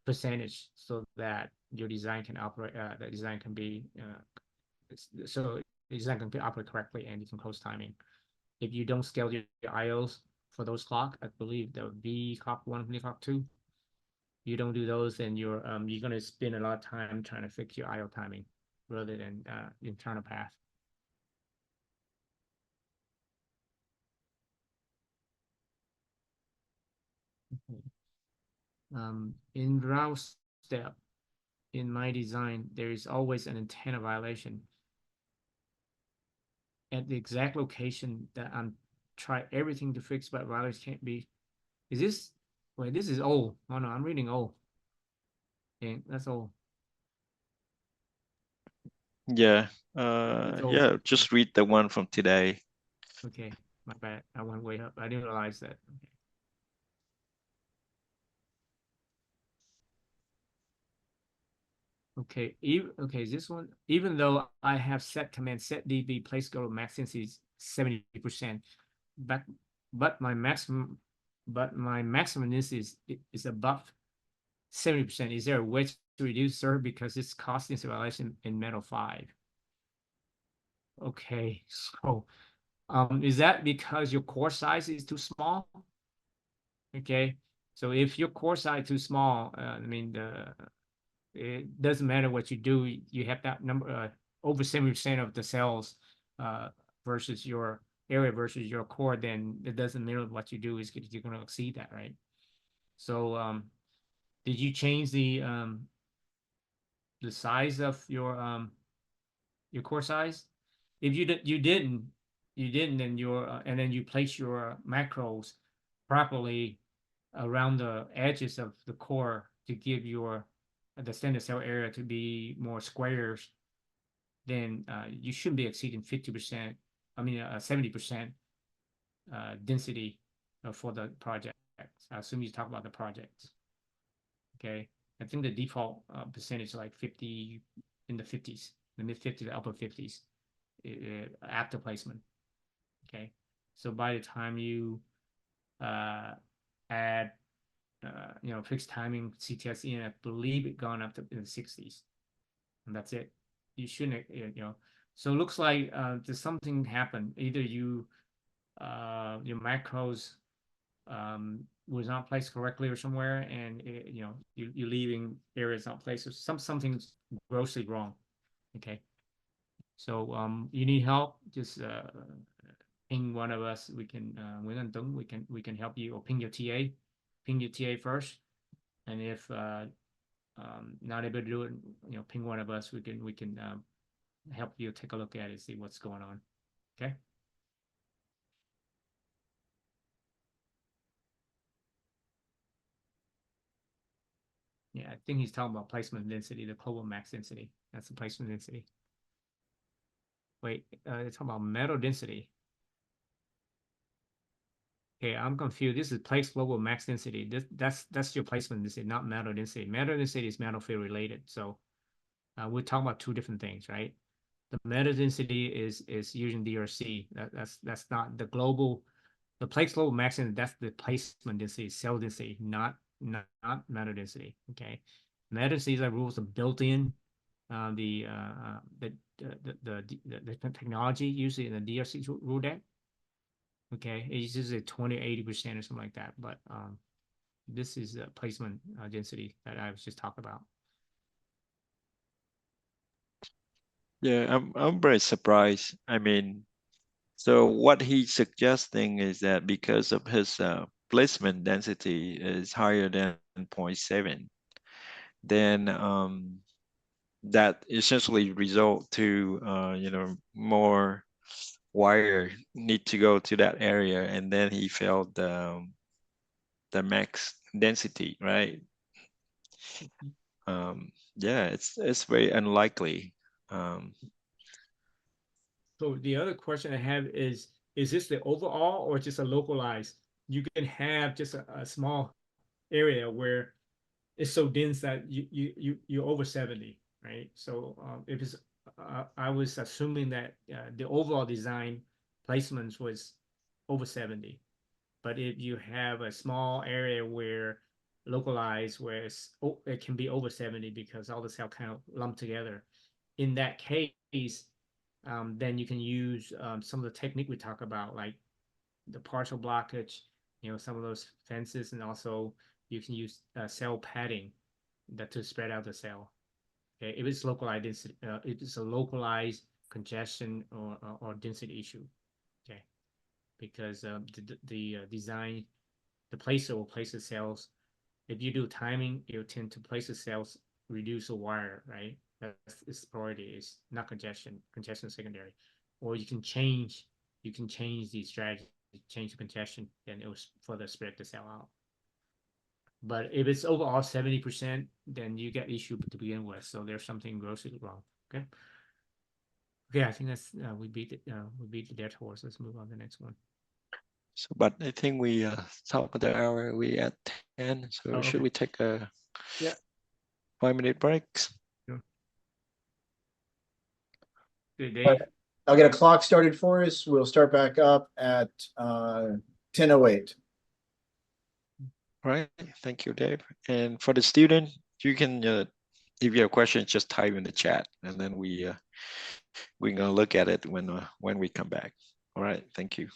S2: percentage so that your design can operate, the design can be, so the design can be operate correctly and you can close timing. If you don't scale your IOs for those clock, I believe the V clock 1, V clock 2, you don't do those, then you're going to spend a lot of time trying to fix your IO timing rather than internal path. In route step, in my design, there is always an antenna violation at the exact location that I'm try everything to fix, but violation can't be. Is this? Wait, this is old. Oh no, I'm reading old. Okay, that's old.
S1: Yeah.
S2: That's old.
S1: Yeah, just read the one from today.
S2: Okay, my bad. I went way up. I didn't realize that. Okay. Okay, okay, this one, even though I have set command set db place go to max density 70%, but but my maximum density is above 70%. Is there a way to reduce, sir? Because it's cost installation in Metal 5. Okay, so is that because your core size is too small? Okay, so if your core size too small, I mean it doesn't matter what you do, you have that number over 70% of the cells versus your area versus your core, then it doesn't matter what you do, is you're going to exceed that, right? So did you change the size of your core size? If you didn't, then your and then you place your macros properly around the edges of the core to give your the standard cell area to be more squares, then you shouldn't be exceeding 50%. I mean 70% density for the project. I assume you talk about the project. Okay, I think the default percentage like 50 in the 50s, the mid 50s, the upper 50s after placement. Okay, so by the time you add fixed timing CTS in, I believe it gone up to in the 60s, and that's it. You shouldn't, So it looks like there's something happened. Either your macros was not placed correctly or somewhere, and you're leaving areas not placed. So something's grossly wrong. Okay, so you need help, just ping one of us. We can we can help you, or ping your TA first, and if not able to do it, ping one of us. We can help you take a look at it, see what's going on. Okay. Yeah, I think he's talking about placement density, the global max density. That's the placement density. Wait, it's talking about metal density. Okay, I'm confused. This is place global max density. That's your placement density, not metal density. Metal density is metal field related. So we're talking about two different things, right? The metal density is using DRC. That's not the global. The place global max density. That's the placement density, cell density, not metal density. Okay, metal densities are rules are built in the technology usually in the DRC rule deck. Okay, it uses a 20 80% or something like that, but this is the placement density that I was just talking about.
S1: Yeah, I'm very surprised. I mean, so what he's suggesting is that because of his placement density is higher than 0.7, then that essentially result to more wire need to go to that area, and then he felt the max density, right? Yeah, it's very unlikely. Um,
S2: So the other question I have is this the overall or just a localized? You can have just a small area where it's so dense that you're over 70, right? So if it's I was assuming that the overall design placements was over 70. But if you have a small area where localized, where it can be over 70 because all the cells kind of lumped together, in that case, then you can use some of the technique we talk about, like the partial blockage, some of those fences, and also you can use cell padding that to spread out the cell. Okay, if it's localized, if it's a localized congestion or density issue. Okay, because the design, the placer will place the cells If you do timing, you tend to place the cells, reduce the wire, right? That's its priority is not congestion, congestion secondary. Or you can change the strategy, change the congestion, then it will further spread the cell out. But if it's overall 70%, then you get issue to begin with. So there's something grossly wrong. Okay. Okay, I think that's we beat the dead horse. Let's move on to the next one.
S1: So, but I think we top of the hour. We at 10. So
S2: Oh,
S1: should
S2: okay.
S1: we take a
S3: Yeah.
S1: 5-minute breaks?
S2: Sure. Good,
S3: All right.
S2: Dave.
S3: I'll get a clock started for us. We'll start back up at 10:08.
S1: All right. Thank you, Dave. And for the student, you can if you have questions, just type in the chat, and then we're gonna look at it when we come back. All right. Thank you.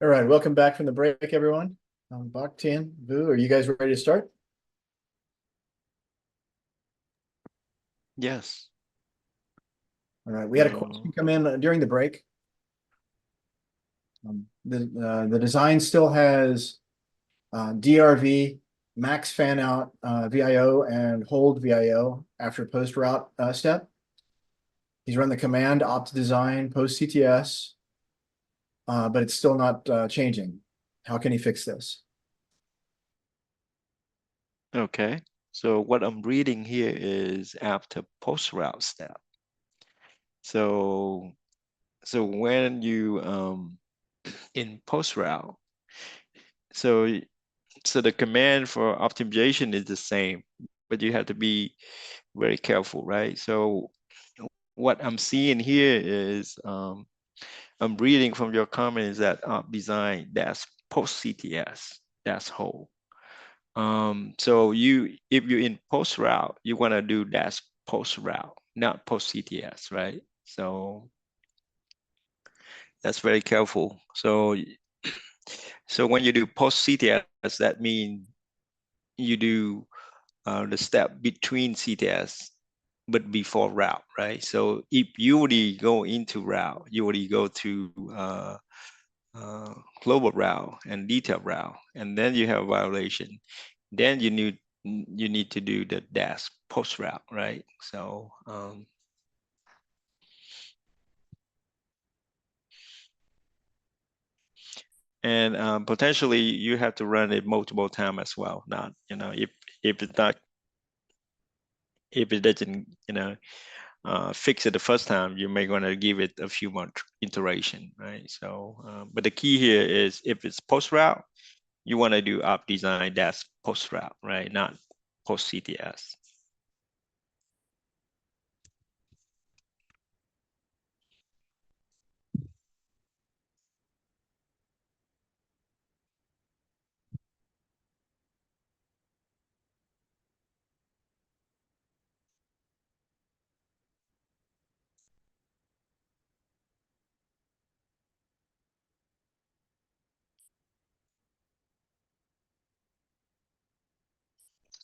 S3: All right, welcome back from the break, everyone. Bak, Tian, Vu, are you guys ready to start?
S1: Yes.
S3: All right, we had a question come in during the break. The design still has DRV, max fan out VIO, and hold VIO after post route step. He's run the command opt design post CTS, but it's still not changing. How can he fix this?
S1: Okay. So what I'm reading here is after post route step. So when you in post route, so the command for optimization is the same, but you have to be very careful, right? So what I'm seeing here is I'm reading from your comment is that op design that's post CTS, that's whole. So if you're in post route, you want to do dash post route, not post CTS, right? So that's very careful. So when you do post CTS, that means you do the step between CTS, but before route, right? So if you already go into route, you already go to global route and detail route, and then you have violation. Then you need to do the dash post route, right? So and potentially you have to run it multiple times as well. Not, if it's not, if it doesn't, fix it the first time, you may want to give it a few more iteration, right? So but the key here is if it's post route, you want to do op design dash post route, right? Not post CTS.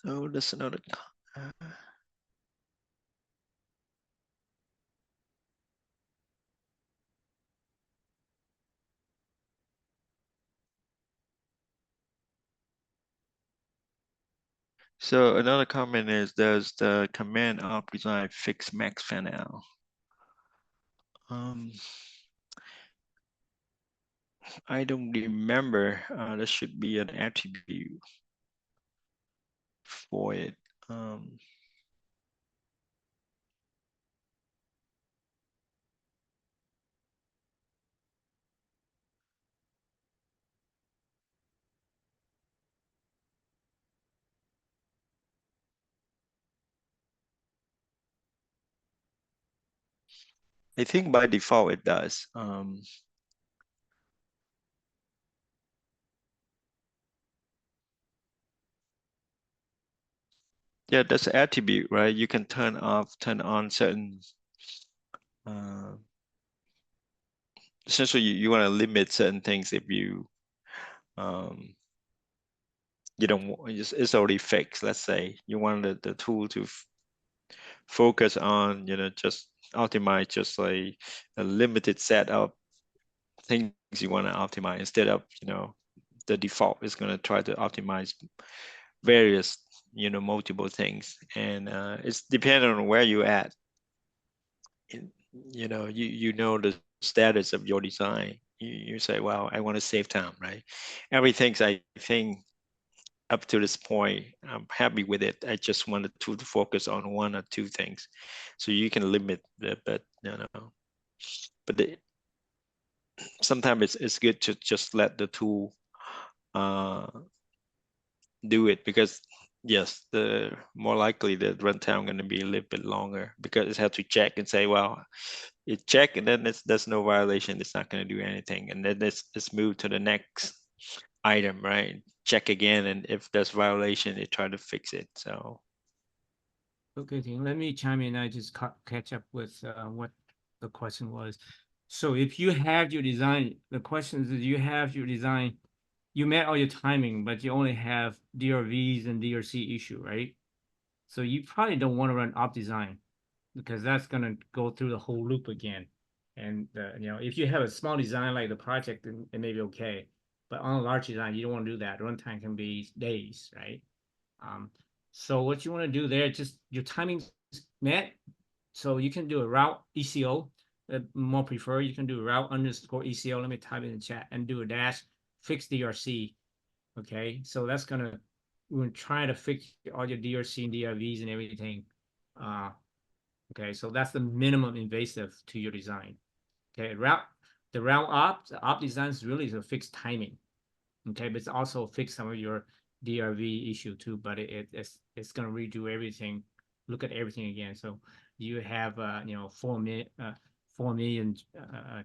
S1: So that's another. Uh, So another comment is, does the command op design fix max fan out? I don't remember. There should be an attribute for it. I think by default it does. Yeah, that's an attribute, right? You can turn off, turn on certain. Essentially, you want to limit certain things if you don't. It's already fixed. Let's say you want the tool to focus on, just optimize just like a limited set of things you want to optimize instead of, the default is going to try to optimize various, multiple things. And it's dependent on where you're at. You know the status of your design. You say, well, I want to save time, right? Everything's, I think, up to this point, I'm happy with it. I just wanted to focus on one or two things. So you can limit but sometimes it's good to just let the tool do it, because yes, the more likely the runtime going to be a little bit longer, because it has to check and say, well, it check and then there's no violation, it's not going to do anything, and then let's move to the next item, right? Check again, and if there's violation, they try to fix it. So
S2: Okay, Tim, let me chime in. I just catch up with what the question was. So if you have your design, the question is, you have your design, you met all your timing, but you only have DRVs and DRC issue, right? So you probably don't want to run op design because that's gonna go through the whole loop again. And if you have a small design like the project, then it may be okay. But on a large design, you don't want to do that. Runtime can be days, right? So what you want to do there, just your timing's met. So you can do a route ECO, more prefer. You can do a route underscore ECO. Let me type it in the chat and do a dash fix DRC. Okay, so that's gonna, we're trying to fix all your DRC and DRVs and everything. Okay, so that's the minimum invasive to your design. Okay, the op design is really to fix timing. Okay, but it's also fix some of your DRV issue too, but it's gonna redo everything, look at everything again. So you have 4 million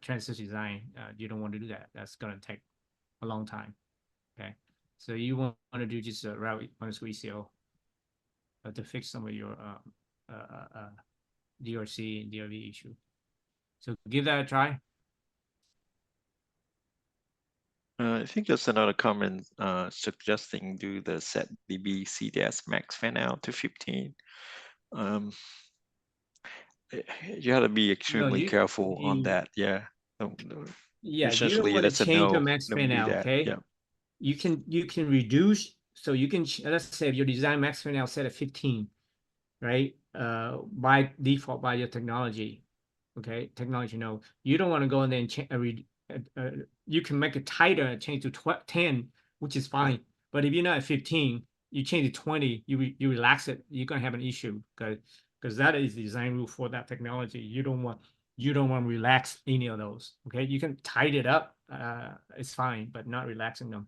S2: transistor design. You don't want to do that. That's gonna take a long time. Okay, so you want to do just a route underscore ECO to fix some of your DRC and DRV issue. So give that a try.
S1: I think there's another comment suggesting do the set DB CDS max fan out to 15. You have to be extremely careful on that. Yeah.
S2: Yeah, you don't
S1: Essentially,
S2: want to
S1: that's a
S2: change your
S1: no.
S2: max
S1: Don't
S2: fan
S1: do
S2: out.
S1: that.
S2: Okay.
S1: Yeah.
S2: You can reduce. So you can, let's say if your design max fan out set at 15, right? By default by your technology. Okay, technology node. You don't want to go in there and change. You can make it tighter and change to 10, which is fine. But if you're not at 15, you change to 20, you relax it, you're gonna have an issue because that is the design rule for that technology. You don't want to relax any of those. Okay, you can tighten it up. It's fine, but not relaxing them.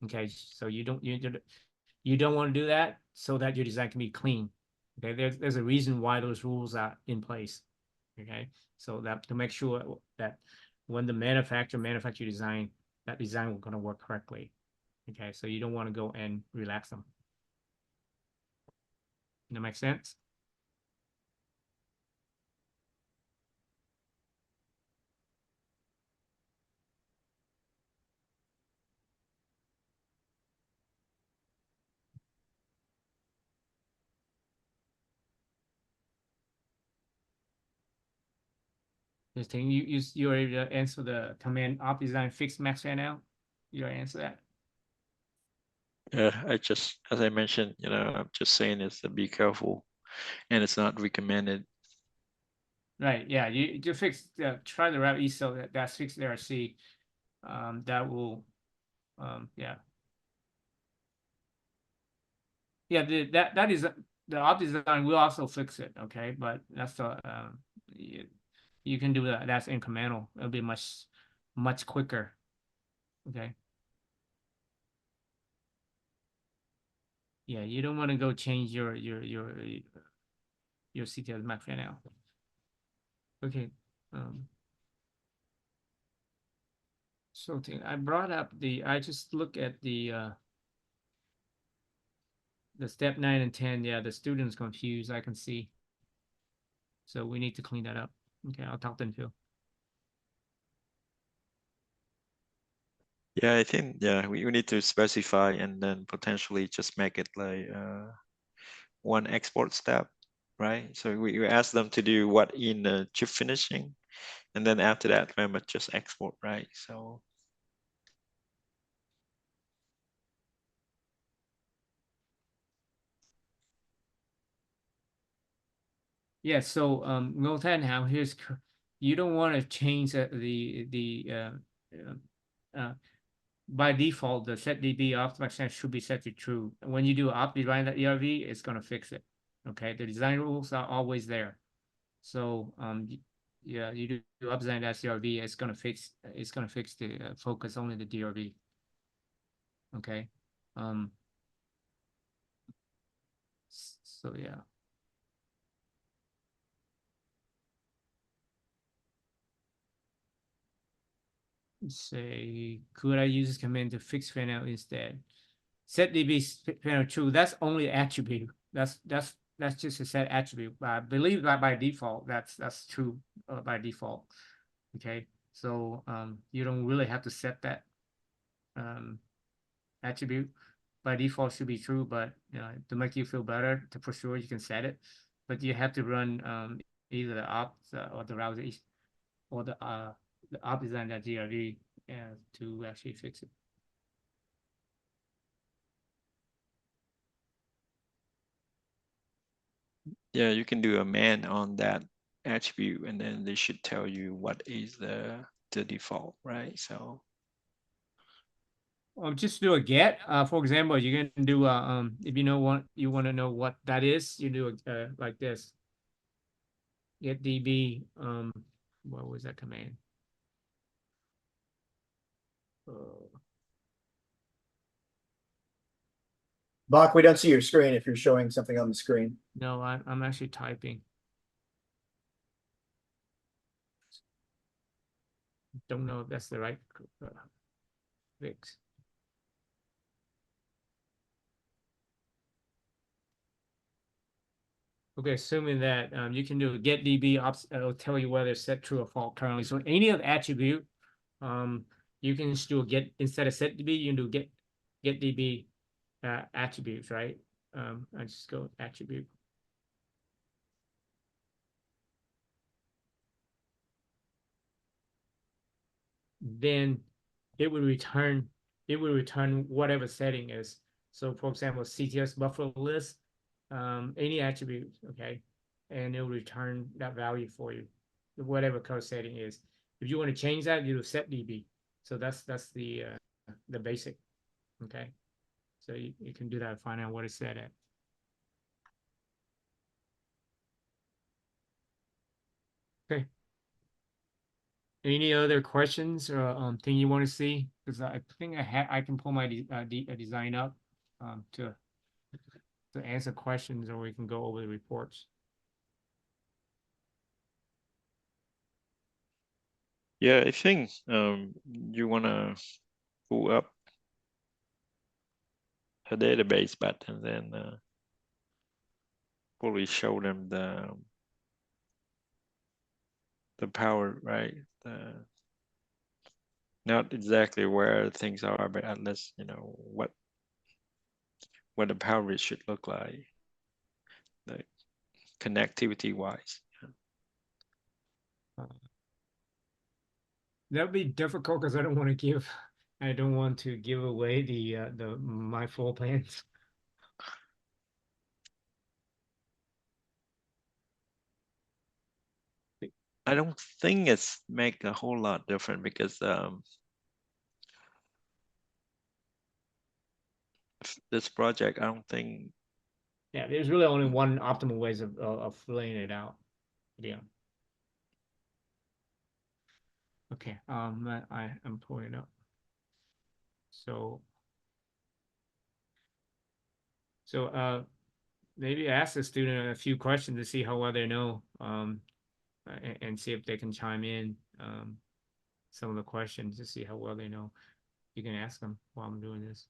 S2: Okay, so you don't want to do that so that your design can be clean. Okay, there's a reason why those rules are in place. Okay, so that to make sure that when the manufacturer design, that design will gonna work correctly. Okay, so you don't want to go and relax them. That makes sense? This thing you already answer the command op design fix max fan out. You already answer that.
S1: Yeah, as I mentioned, I'm just saying is to be careful, and it's not recommended.
S2: Right. Yeah. You fix try the route ESO that's fixed DRC. That will, yeah. Yeah. That is the op design will also fix it. Okay, but that's the you can do that. That's incremental. It'll be much quicker. Okay. Yeah, you don't want to go change your CTL Mac fan out. Okay. So I brought up I just look at the step 9 and 10. Yeah, the student's confused, I can see. So we need to clean that up. Okay, I'll talk to them, Phil.
S1: Yeah, I think we need to specify and then potentially just make it like one export step, right? So we ask them to do what in the chip finishing, and then after that, remember just export, right? So
S2: yeah, so now here's, you don't want to change by default the set DB optimization should be set to true. When you do op design ERV, it's gonna fix it. Okay, the design rules are always there. So yeah, you do op design DRV, it's gonna fix the focus only the DRV. Okay, so yeah. Say, could I use this command to fix fan out instead? Set DB fan out true. That's only attribute. That's just a set attribute. I believe that by default, that's true by default. Okay, so you don't really have to set that attribute. By default should be true, but to make you feel better, for sure you can set it. But you have to run either the opt or the browser or the op design.grv to actually fix it.
S1: Yeah, you can do a man on that attribute, and then they should tell you what is the default, right? So
S2: Just do a get. For example, you can do if you want to know what that is, you do like this. Get db. What was that command?
S3: Bach, we don't see your screen if you're showing something on the screen.
S2: No, I'm actually typing. Don't know if that's the right fix. Okay, assuming that you can do a get db ops, it'll tell you whether it's set true or false currently. So any of the attribute, you can just do a get instead of set db, you can do get db attributes, right? I just go attribute. Then it would return whatever setting is. So for example, CTS buffer list, any attribute, okay, and it will return that value for you, whatever code setting is. If you want to change that, you do set db. So that's the basic, okay. So you can do that and find out what it's set at. Okay. Any other questions or thing you want to see? Because I think I can pull my design up to answer questions, or we can go over the reports.
S1: yeah, I think you wanna pull up a database button, then probably show them the power, right? Not exactly where things are, but at least you know what the power should look like, like connectivity wise.
S2: That would be difficult because I don't want to give away the my full plans.
S1: I don't think it's make a whole lot different because this project, I don't think.
S2: Yeah, there's really only one optimal ways of laying it out. Yeah. Okay. I am pulling it up. So maybe ask the student a few questions to see how well they know, and see if they can chime in some of the questions to see how well they know. You can ask them while I'm doing this.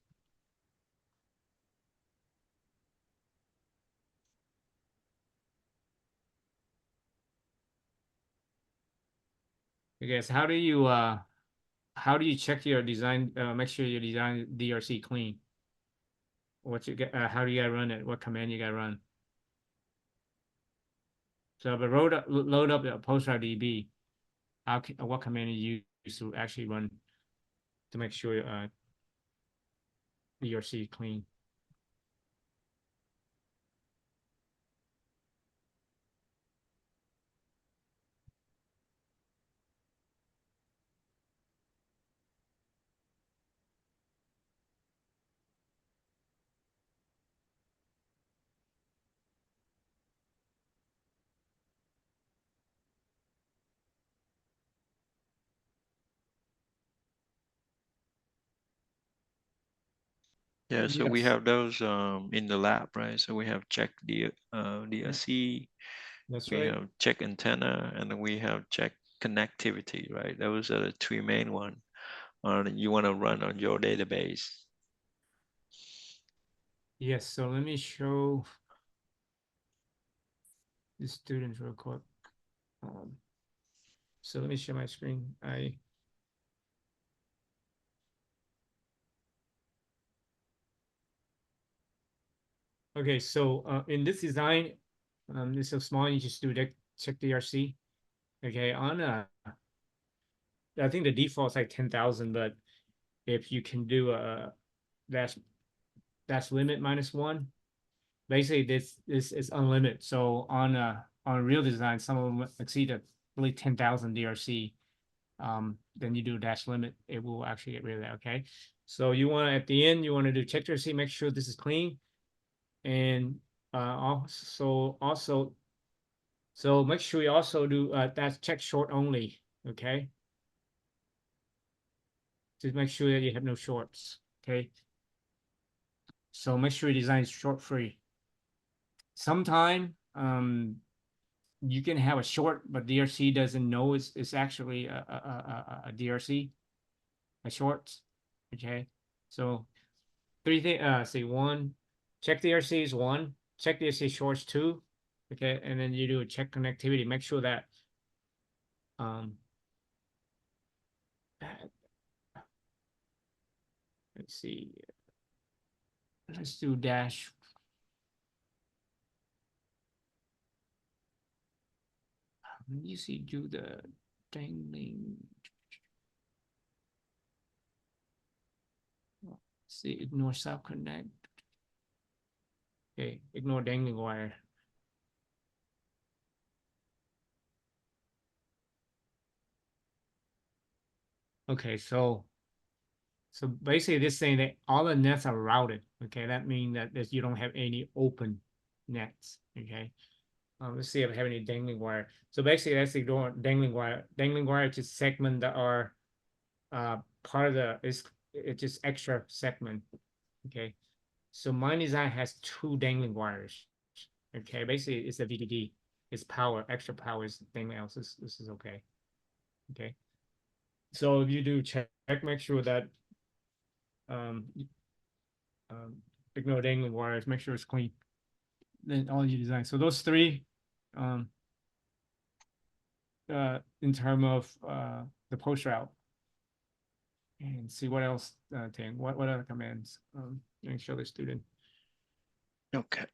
S2: I guess how do you check your design, make sure your design DRC clean? What you get, how do you gotta run it? What command you gotta run? So but load up the PostRDB, what command you use to actually run to make sure DRC clean?
S1: Yeah, so we
S2: Yes,
S1: have those in the lab, right? So we have check DRC,
S2: that's
S1: we
S2: right.
S1: have check antenna, and then we have check connectivity, right? Those are the three main one. You want to run on your database.
S2: Yes, so let me show the students real quick. So let me share my screen. Okay, so in this design, this is so small, you just do check DRC. Okay, on I think the default is like 10,000, but if you can do a that's limit -1, basically this is unlimited. So on real design, some of them exceed at really 10,000 DRC. Then you do dash limit, it will actually get rid of that. Okay, so you want to at the end you want to do check DRC, make sure this is clean, and also so make sure you also do that's check short only. Okay, to make sure that you have no shorts. Okay, so make sure your design is short free. Sometime you can have a short, but DRC doesn't know it's actually a DRC, a short. Okay, so three things. Say one, check DRC is 1, check DRC shorts 2. Okay, and then you do a check connectivity. Make sure that let's see, let's do dash. You see, do the dangling. See, ignore sub connect. Okay, ignore dangling wire. Okay, so basically this saying that all the nets are routed. Okay, that means that you don't have any open nets. Okay, let's see if I have any dangling wire. So basically that's ignore dangling wire. Dangling wire is just segment that are part of it's just extra segment. Okay, so my design has 2 dangling wires. Okay, basically it's a VDD. It's power, extra power is dangling else. This is okay. Okay, so if you do check, make sure that um, ignore dangling wires, make sure it's clean. Then all you design. So those 3, in terms of the post route, and see what else. What other commands? Let me show the student.
S1: Okay.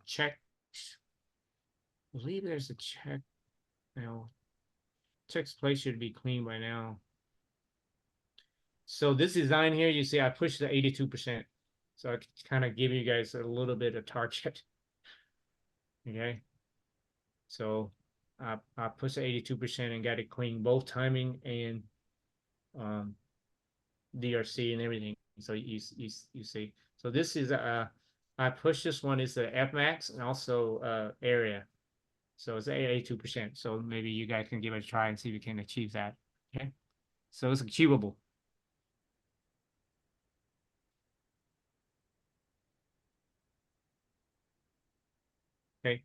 S2: Check. I believe there's a check. Check's place should be clean by now. So this design here, you see, I pushed the 82%. So I kind of give you guys a little bit of target. Okay. So I pushed the 82% and got it clean, both timing and DRC and everything. So you see. So this is I pushed this one is the Fmax and also area. So it's 82%. So maybe you guys can give it a try and see if you can achieve that. Okay. So it's achievable. Okay.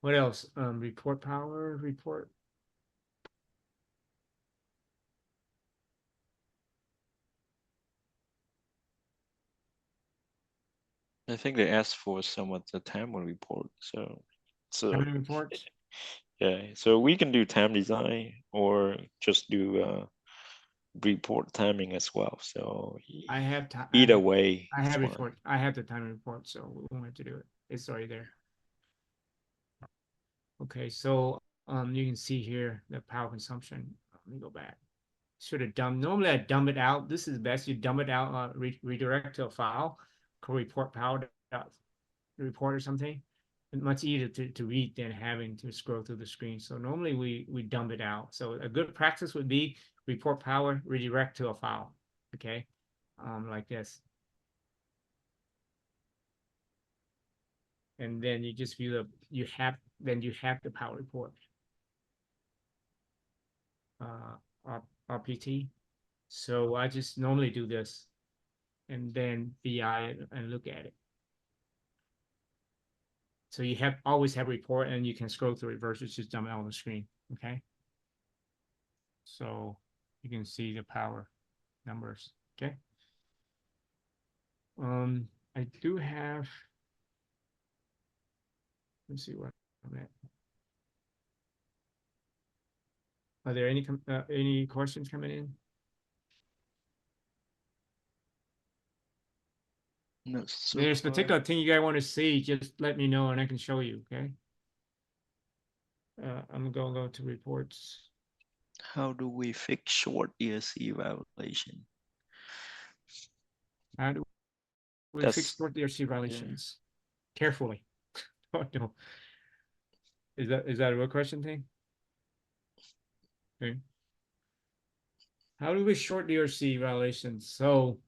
S2: What else? Report power, report.
S1: I think they asked for some of the time report. So
S2: Timing reports.
S1: yeah, so we can do time design or just do report timing as well. So
S2: I have time.
S1: either way,
S2: I
S1: it's
S2: have
S1: fine.
S2: report. I have the timing report, so we won't have to do it. It's already there. Okay, so you can see here the power consumption. Let me go back. Should have dumped. Normally I dump it out. This is best. You dump it out, redirect to a file, called report power report or something. It's much easier to read than having to scroll through the screen. So normally we dump it out. So a good practice would be report power, redirect to a file. Okay, like this. And then you just view you have the power report. RPT. So I just normally do this and then VI and look at it. So you always have report and you can scroll through it versus just dump it on the screen. Okay. So you can see the power numbers. Okay. I do have. Let's see what I'm at. Are there any questions coming in?
S1: No, so
S2: There's
S1: far.
S2: particular thing you guys want to see, just let me know and I can show you, okay? I'm gonna go to reports.
S1: How do we fix short DRC violation?
S2: How do we
S1: That's-
S2: fix short DRC violations? Carefully. Oh, no. Is that a real question thing? Okay. How do we short DRC violations? So,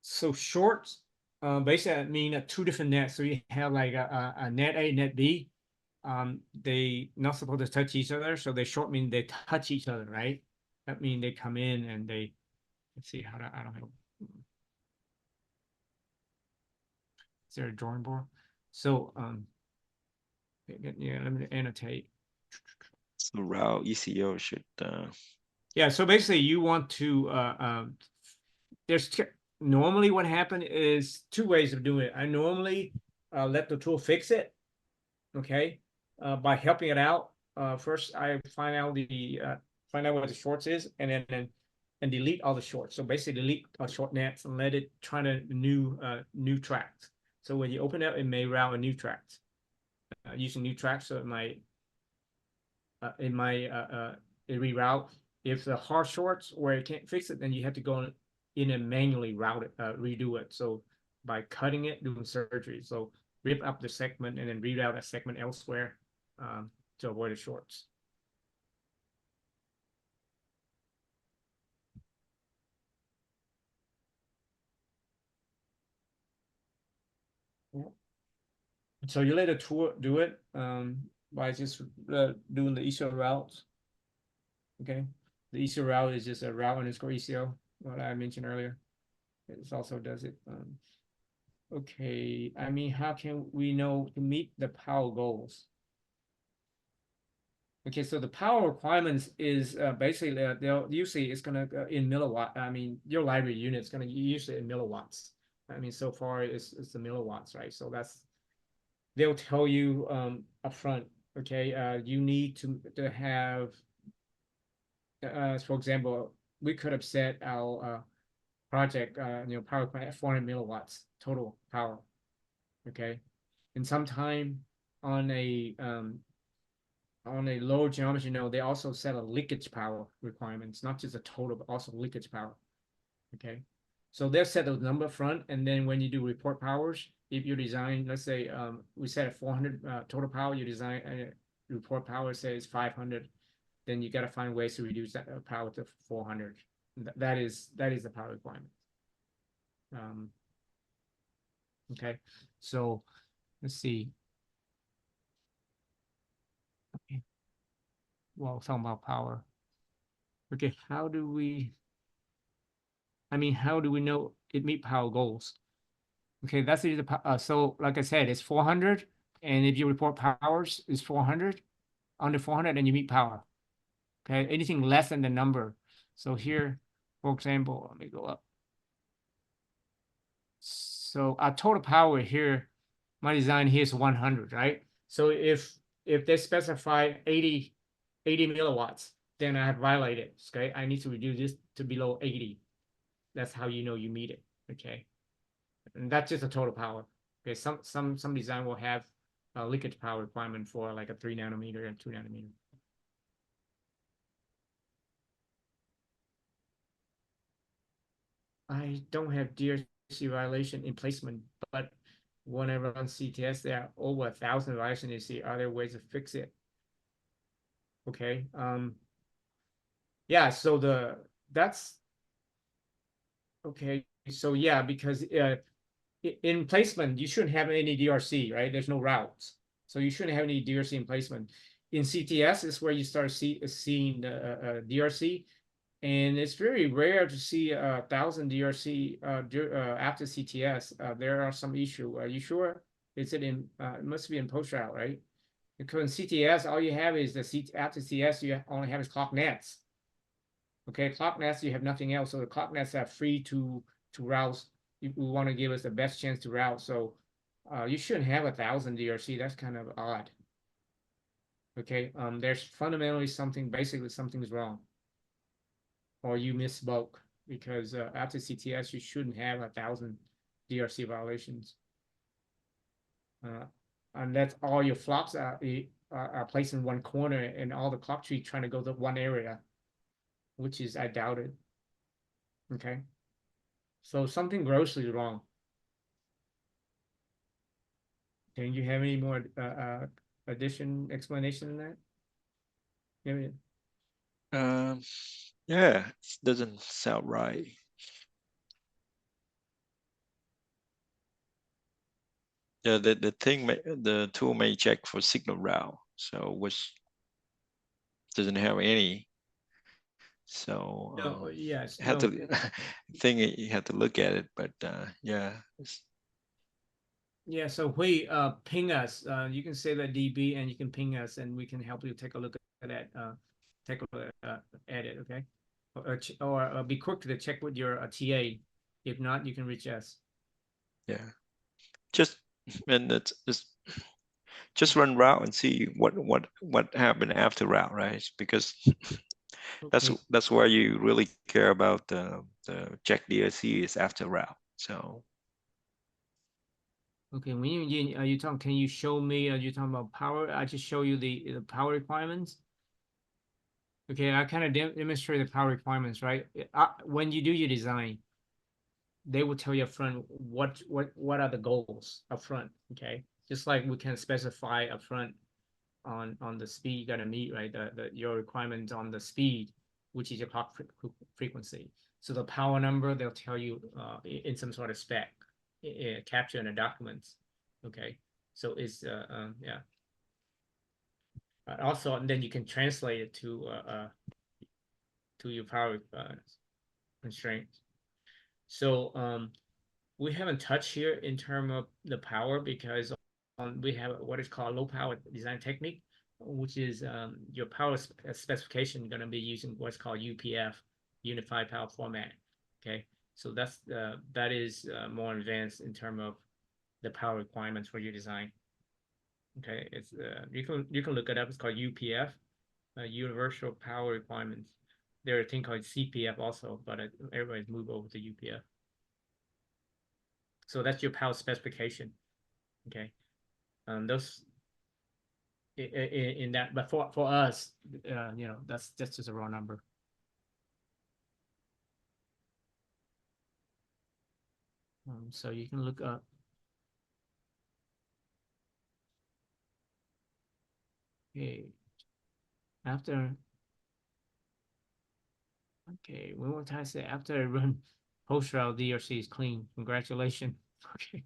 S2: so shorts, basically I mean two different nets. So you have like a net A, net B. They not supposed to touch each other. So they short mean they touch each other, right? That means they come in and they, let's see how to, I don't know. Is there a drawing board? So, yeah, let me annotate.
S1: So route ECO should
S2: Yeah, so basically you want to, there's normally what happened is two ways of doing it. I normally let the tool fix it, okay, by helping it out. First, I find out what the shorts is, and then delete all the shorts. So basically, delete short nets and let it try to new tracks. So when you open it, it may route a new track using new tracks. So it might it reroute. If the hard shorts where it can't fix it, then you have to go in and manually route it, redo it. So by cutting it, doing surgery. So rip up the segment and then reroute that segment elsewhere to avoid the shorts. So you let a tool do it by just doing the ECO routes. Okay, the ECO route is just a route underscore ECO, what I mentioned earlier. It also does it. Okay, I mean, how can we know to meet the power goals? Okay, so the power requirements is basically they'll usually it's gonna in milliwatt. I mean, your library unit is gonna use it in milliwatts. I mean, so far it's the milliwatts, right? So they'll tell you upfront. Okay, you need to have. For example, we could have set our project, power plant at 400 milliwatts total power. Okay, and sometime on a low geometry node, they also set a leakage power requirements, not just a total, but also leakage power. Okay, so they'll set the number front, and then when you do report powers, if you design, let's say we set at 400 total power, you design report power says 500, then you got to find ways to reduce that power to 400. That is the power requirement. Okay, so let's see. Okay. Well, talking about power. Okay, how do we know it meet power goals? Okay, that's the so like I said, it's 400, and if you report powers is 400, under 400, and you meet power. Okay, anything less than the number. So here, for example, let me go up. So our total power here, my design here is 100, right? So if they specify 80 milliwatts, then I have violated. Okay, I need to reduce this to below 80. That's how you know you meet it. Okay, and that's just a total power. Okay, some design will have a leakage power requirement for like a 3 nanometer and 2 nanometer. I don't have DRC violation in placement, but when I run CTS, there are over 1,000 violations. You see other ways to fix it. Okay. Yeah. So that's okay. So yeah, because in placement you shouldn't have any DRC, right? There's no routes, so you shouldn't have any DRC in placement. In CTS is where you start seeing DRC. And it's very rare to see 1,000 DRC after CTS. There are some issue. Are you sure? Is it in? It must be in post route, right? Because in CTS, all you have is after CTS, you only have is clock nets. Okay, clock nets, you have nothing else, so the clock nets are free to route. You want to give us the best chance to route, so you shouldn't have 1,000 DRC. That's kind of odd. Okay, there's fundamentally basically something's wrong, or you misspoke, because after CTS you shouldn't have 1,000 DRC violations. Unless all your flops are placed in one corner and all the clock tree trying to go to one area, which is, I doubt it. Okay, so something grossly wrong. Can you have any more explanation in that? Yeah,
S1: Yeah, it doesn't sound right. Yeah, the thing the tool may check for signal route, so which doesn't have any. So
S2: no, yes,
S1: had
S2: no.
S1: to think you had to look at it, but yeah.
S2: Yeah, so we ping us. You can say that DB and you can ping us and we can help you take a look at that. Take a look at it, okay? Or be quick to check with your TA. If not, you can reach us.
S1: Yeah, just and it's just run route and see what happened after route, right? Because
S2: Okay.
S1: that's where you really care about the check DRC is after route. So
S2: Okay, when you talk, can you show me? You talking about power? I just show you the power requirements. Okay, I kind of demonstrate the power requirements, right? When you do your design, they will tell you up front what are the goals up front. Okay, just like we can specify up front on the speed you gotta meet, right? Your requirements on the speed, which is your clock frequency. So the power number they'll tell you in some sort of spec, capture in the documents. Okay, so it's yeah. Also, and then you can translate it to your power constraints. So we haven't touched here in terms of the power because we have what is called low power design technique, which is your power specification going to be using what's called UPF, Unified Power Format. Okay, so that is more advanced in terms of the power requirements for your design. Okay, it's you can look it up. It's called UPF, Universal Power Requirements. There's a thing called CPF also, but everybody's moved over to UPF. So that's your power specification. Okay, those in that, but for us, you know, that's just a raw number. So you can look up. Okay, after. Okay, one more time. Say after I run post route, DRC is clean. Congratulations. Okay.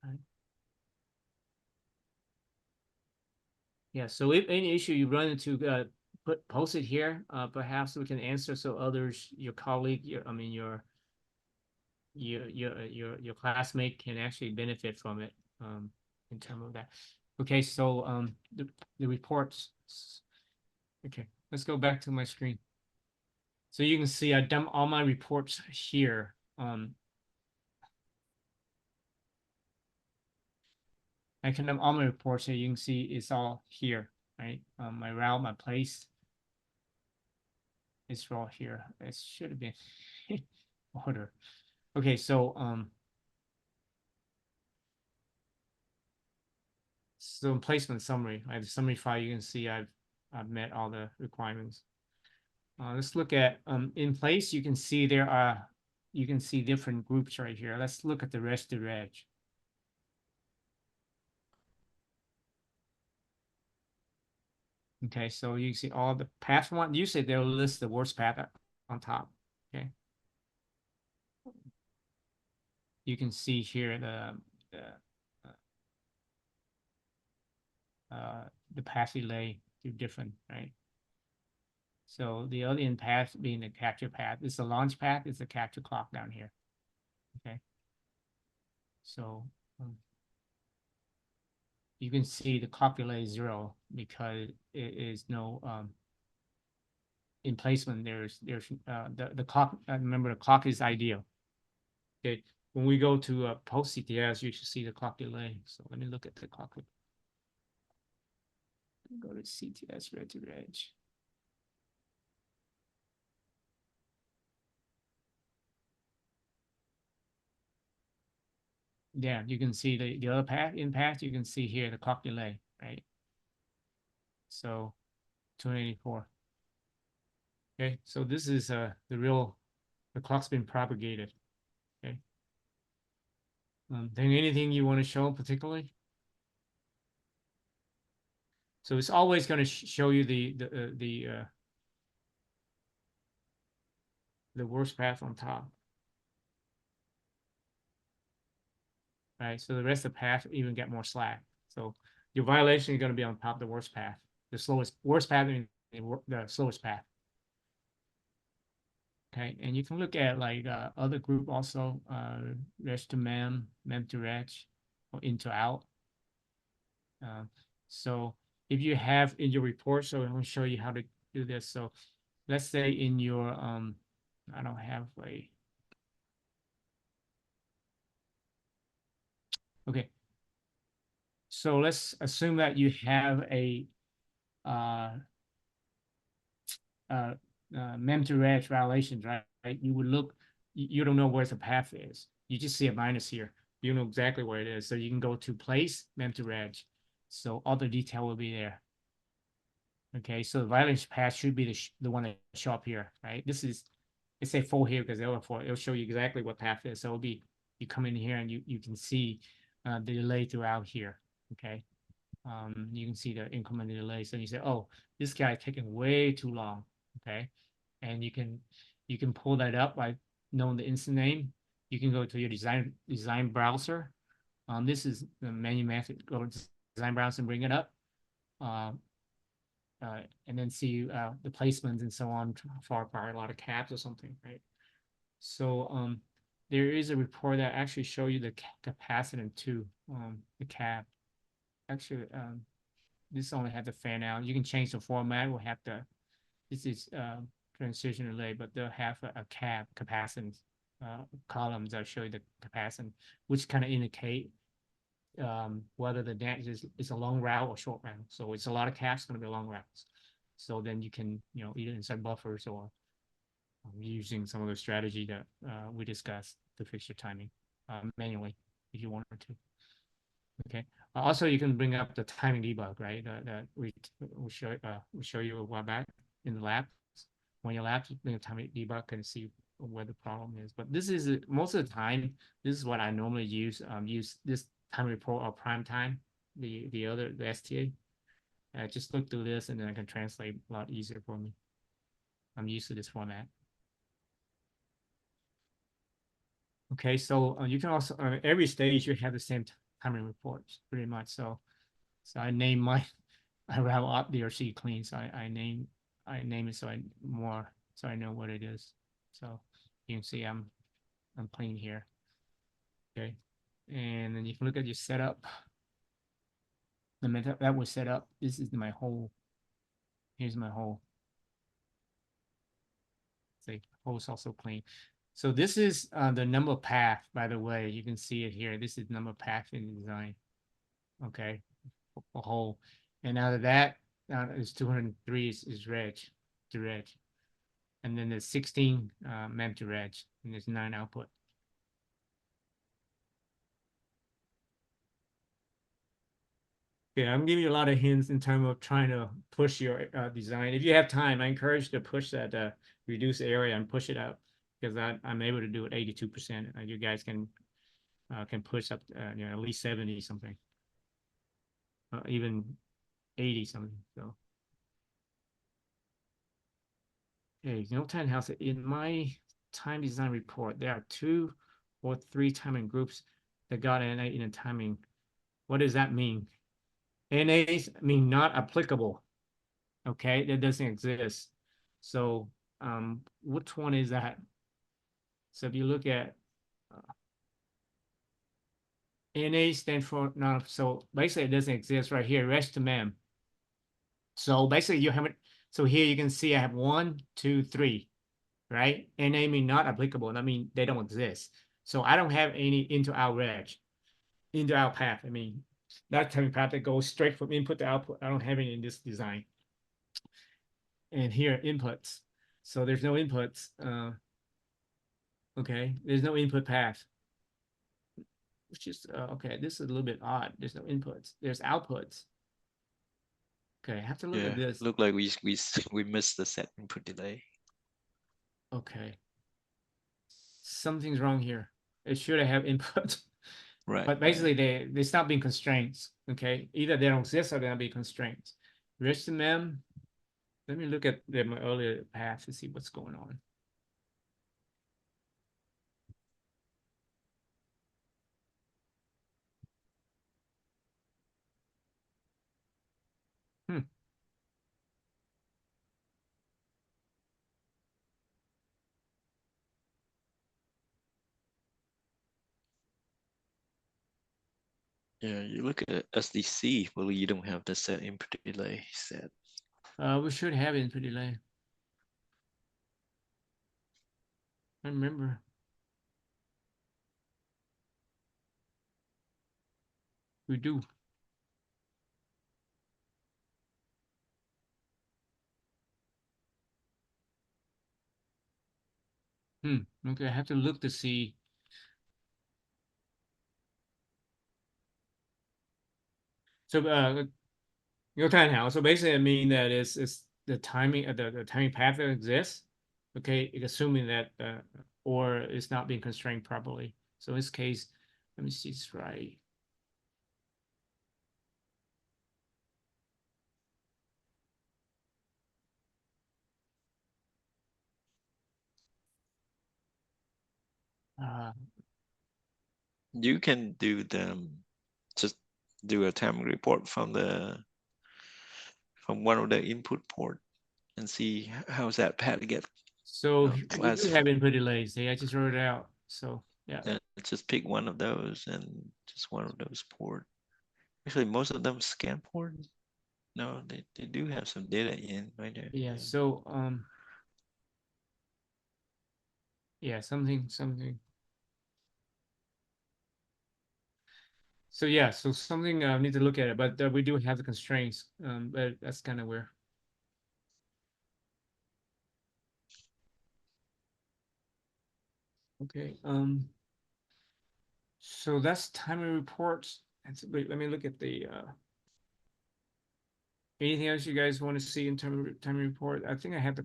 S2: All right. Yeah. So if any issue you run into, post it here. Perhaps we can answer so others, your colleague, I mean your classmate can actually benefit from it. In terms of that. Okay. So the reports. Okay. Let's go back to my screen. So you can see I dump all my reports here. I can dump all my reports here. You can see it's all here, right? My route, my place. It's all here. It should have been order. Okay, so placement summary. I have the summary file. You can see I've met all the requirements. Let's look at in place. You can see you can see different groups right here. Let's look at the rest of the reg. Okay, so you see all the path one. Usually they'll list the worst path on top. Okay. You can see here the path relay to different, right? So the alien path being the capture path, is the launch path, is the capture clock down here. Okay. So you can see the clock relay is 0 because it is no in placement, there's the clock. Remember, the clock is ideal. Okay, when we go to post CTS, you should see the clock delay. So let me look at the clock. Go to CTS reg to reg. Yeah, you can see the other path in path. You can see here the clock delay, right? So 284. Okay, so this is the clock's been propagated. Okay. Then anything you want to show particularly? So it's always going to show you the worst path on top. Right, so the rest of the path even get more slack. So your violation is going to be on top of the worst path, the worst path in the slowest path. Okay, and you can look at like other group also, reg to mem, mem to reg, or in to out. So if you have in your report, so I'm going to show you how to do this. So let's say in your I don't have a. Okay. So let's assume that you have a mem to reg violations, right? You would look, you don't know where the path is. You just see a minus here. You know exactly where it is. So you can go to place, mem to reg. So all the detail will be there. Okay, so the violation path should be the one that show up here, right? This is, it's a full here because it'll show you exactly what path is. So it'll be, you come in here and you can see the delay throughout here, okay? You can see the incremental delay. So you say, oh, this guy taking way too long, okay? And you can pull that up by knowing the instance name. You can go to your design browser. This is the menu method. Go to design browser and bring it up. And then see the placements and so on, far apart, a lot of caps or something, right? So there is a report that actually show you the capacitance too, the cap. Actually, this only had the fan out. You can change the format. We'll have the, this is transition relay, but they'll have a cap capacitance columns that show you the capacitance, which kind of indicate whether the net is a long route or short route. So it's a lot of caps, going to be long routes. So then you can, either insert buffers or using some of the strategy that we discussed to fix your timing manually if you wanted to. Okay. Also, you can bring up the timing debug, right? That we show you a while back in the lab. When your lab, bring a timing debug and see where the problem is. But this is most of the time. This is what I normally use. Use this time report or prime time. The STA. Just look through this and then I can translate a lot easier for me. I'm used to this format. Okay, so you can also every stage you have the same timing reports pretty much. So I name my I have up DRC clean. So I name it so I know what it is. So you can see I'm clean here. Okay, and then you can look at your setup. The method that was set up. This is my whole. Here's my whole. Say host also clean. So this is the number path, by the way. You can see it here. This is number path in the design. Okay, a whole. And out of that, is 203 is reg to reg. And then there's 16 mem to reg, and there's 9 output. Yeah, I'm giving you a lot of hints in terms of trying to push your design. If you have time, I encourage you to push that reduce area and push it up, because I'm able to do it 82%. You guys can push up at least 70 something, even 80 something. So okay, time house in my time design report, there are 2 or 3 timing groups that got NA in a timing. What does that mean? NAs mean not applicable. Okay, that doesn't exist. So which one is that? So if you look at NA stands for not, so basically it doesn't exist right here, reg to mem. So basically you haven't, So here you can see I have 1, 2, 3, right? And I mean not applicable. I mean they don't exist. So I don't have any into out reg, into out path. I mean that timing path that goes straight from input to output. I don't have any in this design. And here inputs. So there's no inputs. Okay, there's no input path. Which is okay. This is a little bit odd. There's no inputs. There's outputs. Okay, I have to look
S1: Yeah,
S2: at this.
S1: look like we missed the set input delay.
S2: Okay. Something's wrong here. It should have input.
S1: Right.
S2: But basically they stop being constraints. Okay. Either they don't exist or they're not being constraints. Rich to mem. Let me look at my earlier path to see what's going on.
S1: Yeah, you look at SDC, well, you don't have the set input delay set.
S2: We should have input delay. I remember. We do. Okay, I have to look to see. So so basically I mean that it's the timing the timing path that exists, okay, assuming that or it's not being constrained properly. So in this case, let me see it's right.
S1: You can do just do a timing report from one of the input port and see how's that path get.
S2: So we do
S1: classified.
S2: have input delays. I just wrote it out. So yeah.
S1: Just pick one of those and just one of those port. Actually, most of them scan port. No, they do have some data in right there.
S2: Yeah. So yeah, something. So yeah, so something I need to look at it, but we do have the constraints. But that's kind of weird. Okay. So that's timing reports. Wait, let me look at the anything else you guys want to see in terms of timing report? I think I have the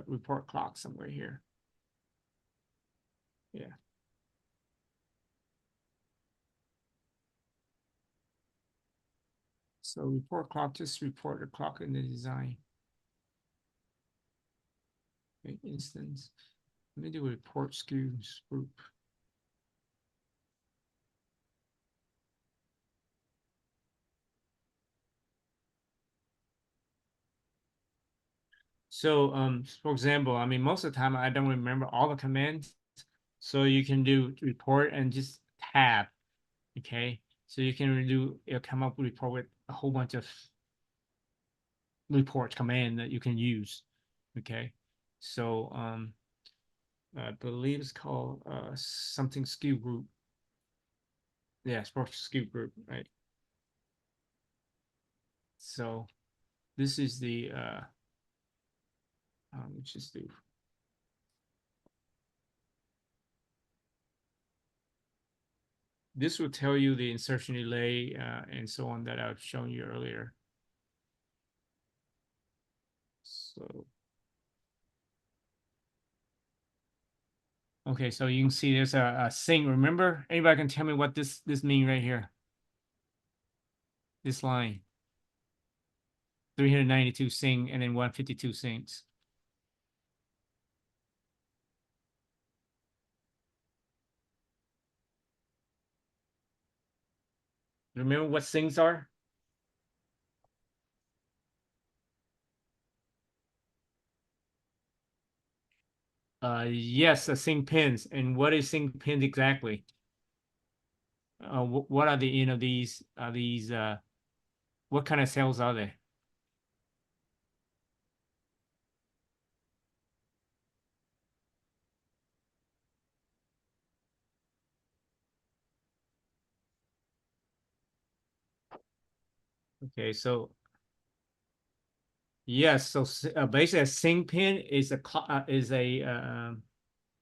S2: report clock somewhere here. Yeah. So report clock, just report the clock in the design. Okay, instance. Let me do a report SKUs group. So for example, I mean most of the time I don't remember all the commands. So you can do report and just tab. Okay. So you can do come up with report with a whole bunch of report command that you can use. Okay. So I believe it's called something SKU group. Yeah, sports SKU group, right? So this is the let's just do this will tell you the insertion delay and so on that I've shown you earlier. So okay, so you can see there's a sync. Remember, anybody can tell me what this mean right here? This line. 392 sync and then 152 syncs. Remember what syncs are? Yes, a sync pins. And what is sync pins exactly? What are the these what kind of cells are they? Okay, so yes, so basically a sync pin is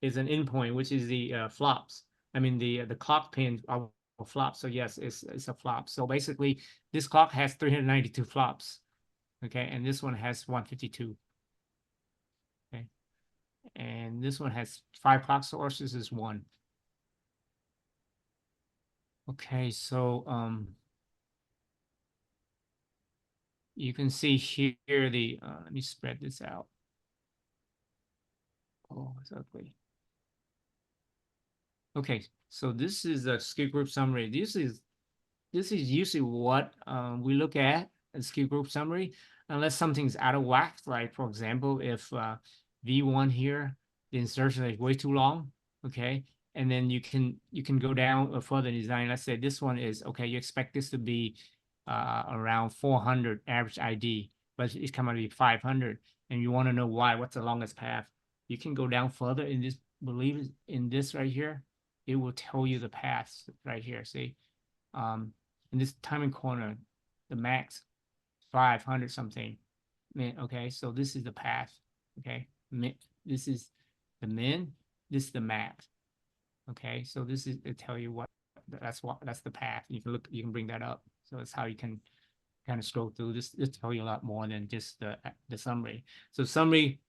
S2: is an endpoint, which is the flops. I mean the clock pin are flops. So yes, it's a flop. So basically, this clock has 392 flops. Okay, and this one has 152. Okay, and this one has 5 clock sources. Is 1. Okay, so you can see here the let me spread this out. Oh, it's ugly. Okay, so this is a skill group summary. This is usually what we look at a skill group summary, unless something's out of whack. Like for example, if V1 here, the insertion is way too long, okay, and then you can go down further in design. Let's say this one is okay. You expect this to be around 400 average ID, but it's coming to be 500, and you want to know why. What's the longest path? You can go down further in this. Believe in this right here, it will tell you the paths right here. See, in this timing corner, the max 500 something. Okay, so this is the path. Okay, this is the min. This is the max. Okay, so this is to tell you that's the path. You can look. You can bring that up. So that's how you can kind of scroll through this. This tell you a lot more than just the summary. So summary.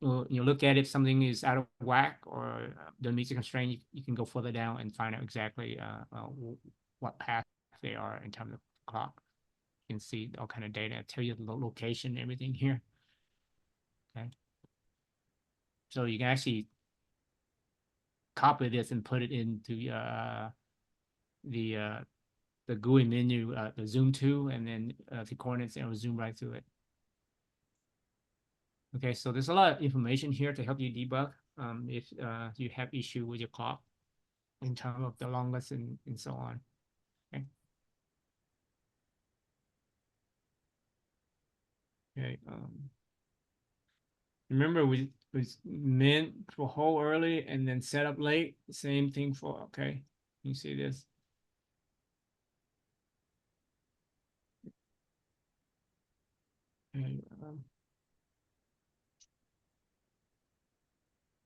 S2: You look at if something is out of whack or don't meet the constraint, you can go further down and find out exactly what path they are in terms of clock. You can see all kind of data, tell you the location, everything here. Okay. So you can actually copy this and put it into the GUI menu, the zoom to, and then the coordinates, and it will zoom right through it. Okay, so there's a lot of information here to help you debug if you have issue with your clock in terms of the longest and so on. Okay. Okay. Remember we min for hold early and then set up late. Same thing for okay. You see this? Okay,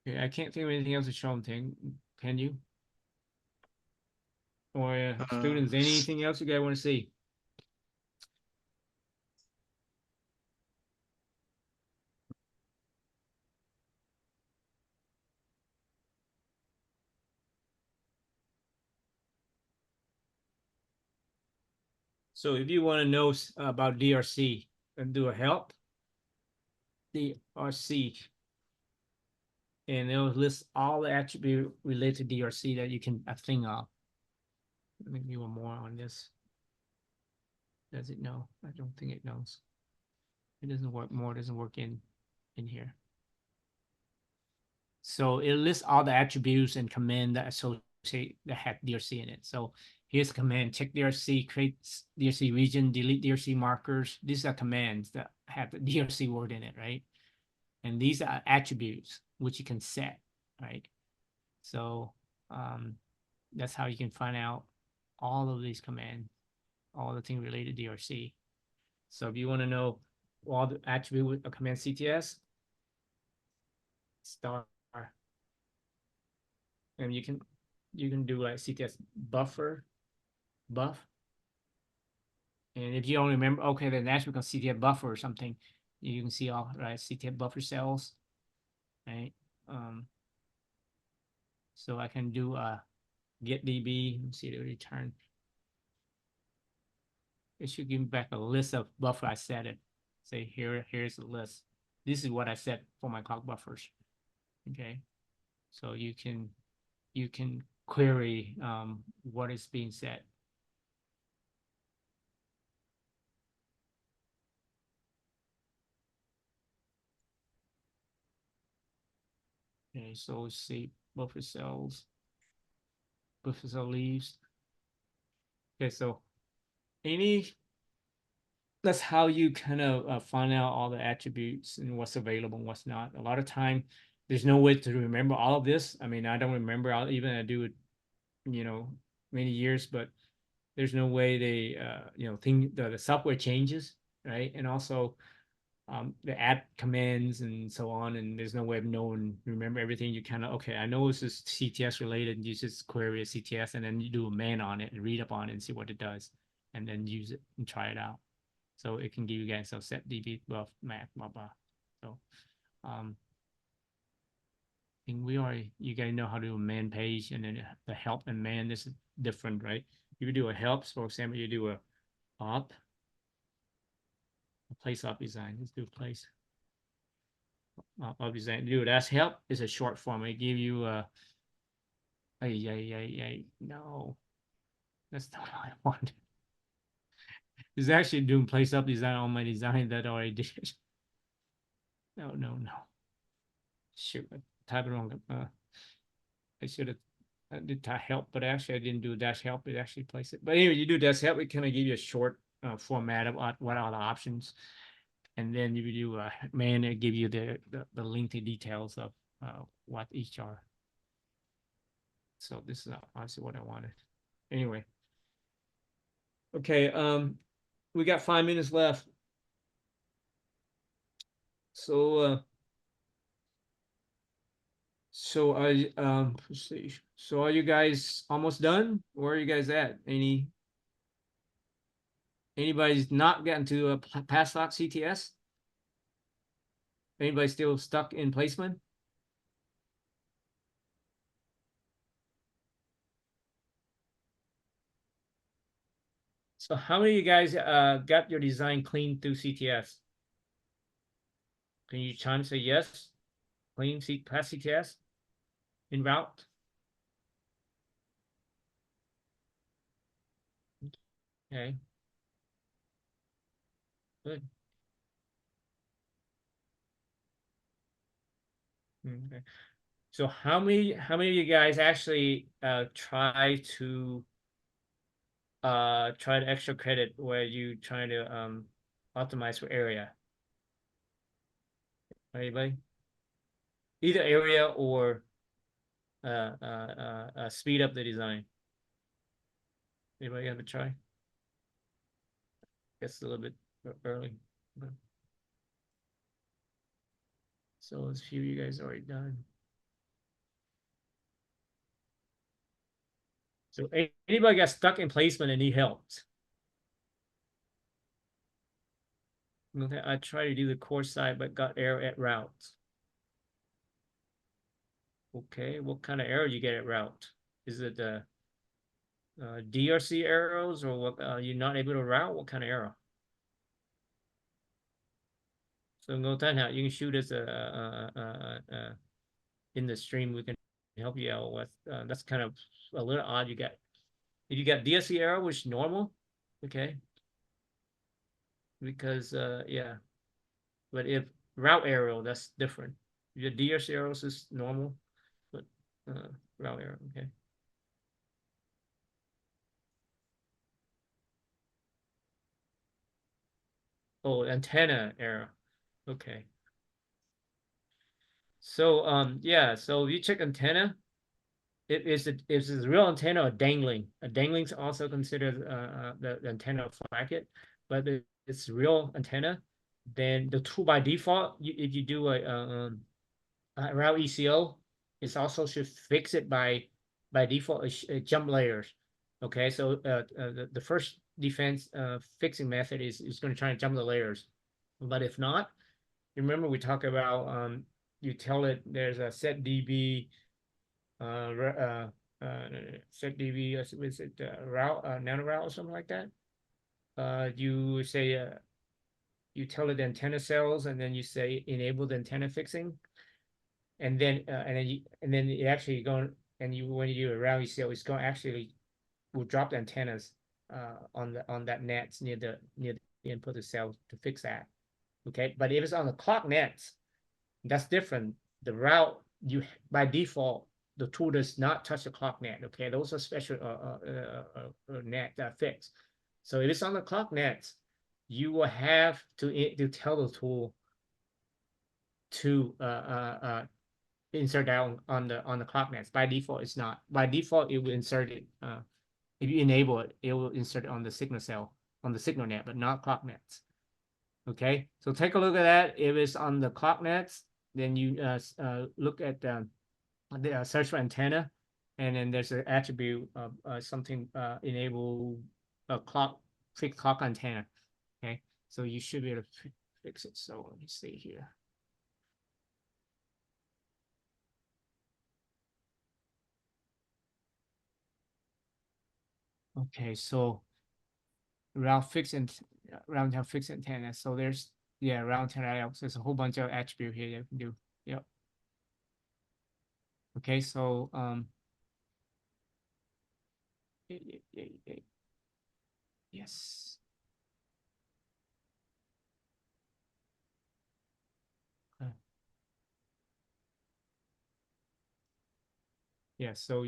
S2: okay, I can't think of anything else to show them. Can you? Or students, anything else you guys want to see? So if you want to know about DRC, then do a help DRC, and it'll list all the attribute related to DRC that you can think of. Let me give you more on this. Does it know? I don't think it knows. It doesn't work more, doesn't work in here. So it lists all the attributes and command that associate that have DRC in it. So here's a command: check DRC, create DRC region, delete DRC markers. These are commands that have the DRC word in it, right? And these are attributes which you can set, right? So that's how you can find out all of these commands, all the things related to DRC. So if you want to know all the attribute with a command CTS, star, and you can do like CTS buffer, buff. And if you don't remember, okay, then that's because CTF buffer or something, you can see all right CTF buffer cells, right? So I can do get DB. Let's see the return. It should give me back a list of buffer I set it. Say here's the list. This is what I set for my clock buffers. Okay, so you can query what is being set. Okay, so let's see buffer cells, buffer cell leaves. Okay, so that's how you kind of find out all the attributes and what's available and what's not. A lot of time, there's no way to remember all of this. I mean, I don't remember. I do it, many years, but there's no way they, you know, the software changes, right? And also, the add commands and so on, and there's no way of knowing, remember everything. You kind of, okay, I know this is CTS related, you just query a CTS and then you do a man on it and read up on it and see what it does, and then use it and try it out. So it can give you guys, so set DB, well, Mac, blah, blah. So, and we already, you guys know how to do a man page, and then the help and man, this is different, right? You do a helps, for example, you do a place op design. Let's do place op design. Do that's help is a short form. It give you a no, that's not what I want. It's actually doing place up design on my design that I already did. No. Shoot, I typed it wrong. I should have. I did help, but actually I didn't do dash help. It actually placed it. But anyway, you do dash help. It kind of give you a short format of what are the options, and then you do man. It give you the lengthy details of what each are. So this is honestly what I wanted. Anyway. Okay, we got 5 minutes left. So let's see. So are you guys almost done? Where are you guys at? Anybody's not gotten to a pass lock CTS? Anybody still stuck in placement? So how many of you guys got your design clean through CTS? Can you chime and say yes? Clean pass CTS in route? Okay. Good. Okay. So how many of you guys actually try to extra credit where you trying to optimize for area? Anybody? Either area or speed up the design. Anybody have a try? Guess a little bit early. But... So as few of you guys already done. So anybody got stuck in placement and need help? Okay, I tried to do the core side, but got error at route. Okay, what kind of error you get at route? Is it DRC arrows, or what? You're not able to route? What kind of error? So go that out. You can shoot us in the stream. We can help you out with. That's kind of a little odd. You got DRC error, which is normal, okay? Because yeah, but if route arrow, that's different. Your DRC arrows is normal, but route arrow, okay. Oh, antenna error, okay. So yeah, so if you check antenna, is it real antenna or dangling? A dangling's also considered the antenna bracket, but it's real antenna. Then the tool by default, if you do a route ECO, it's also should fix it by default jump layers. Okay, so the first defense fixing method is going to try and jump the layers, but if not, remember we talk about you tell it there's a set DB set DB, is it route nano route or something like that. You say you tell it the antenna cells, and then you say enable the antenna fixing, and then it actually going, and you when you do a route ECO, it's going actually will drop the antennas on that nets near the input of the cell to fix that. Okay, but if it's on the clock nets, that's different. The route, you by default, the tool does not touch the clock net. Okay, those are special net that fix. So if it's on the clock nets, you will have to tell the tool to insert that on the clock nets. By default, it's not. By default, it will insert it if you enable it, it will insert it on the signal cell, on the signal net, but not clock nets. Okay, so take a look at that. If it's on the clock nets, then you look at the search for antenna, and then there's an attribute of something enable a clock, fixed clock antenna. Okay, so you should be able to fix it. So let me see here. Okay, so route fixed and round have fixed antenna. So there's round antenna. So there's a whole bunch of attribute here that you can do. Yep. Okay, so yes. Yeah, so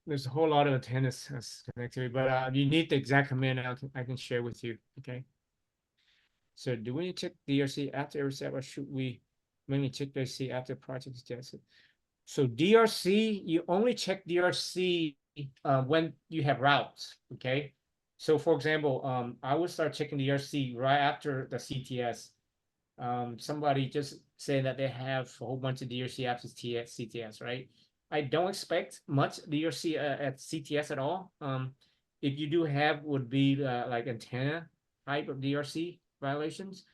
S2: there's a whole lot of antennas connectivity, but you need the exact command I can share with you. Okay. So do we need to check DRC after every step, or should we mainly check DRC after project is tested? So DRC, you only check DRC when you have routes. Okay. So for example, I would start checking DRC right after the CTS. Somebody just saying that they have a whole bunch of DRC after CTS, right? I don't expect much DRC at CTS at all. If you do have, would be like antenna type of DRC violations,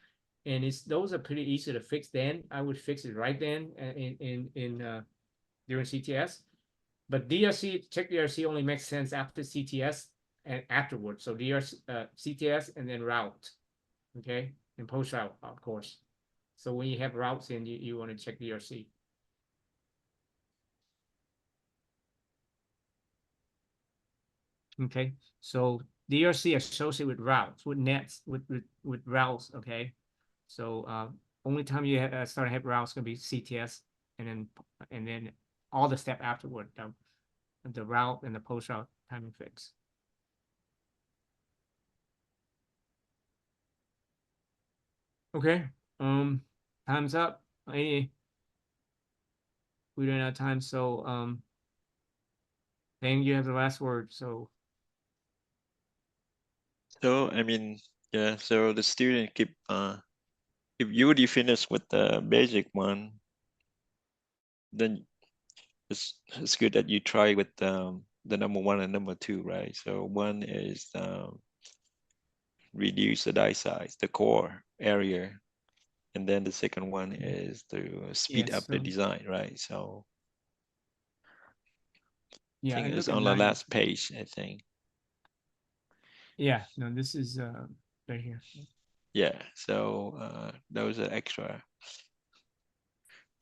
S2: and those are pretty easy to fix. Then I would fix it right then during CTS. But check DRC only makes sense after CTS and afterwards. So DRC, CTS and then route, okay, and post route, of course. So when you have routes in, you want to check DRC. Okay, so DRC associated with routes, with nets, with routes. Okay, so only time you start to have routes gonna be CTS, and then all the step afterward, the route and the post route timing fix. Okay, time's up. We ran out of time, so then you have the last word. So
S1: I mean, yeah, so the student keep if you already finish with the basic one, then it's good that you try with the number 1 and number 2, right? So one is reduce the die size, the core area, and then the second one is to speed
S2: yes,
S1: up the design, right? So I
S2: yeah,
S1: think
S2: and
S1: it's
S2: look at
S1: on the
S2: 9.
S1: last page, I think.
S2: Yeah, no, this is right here.
S1: Yeah, so those are extra.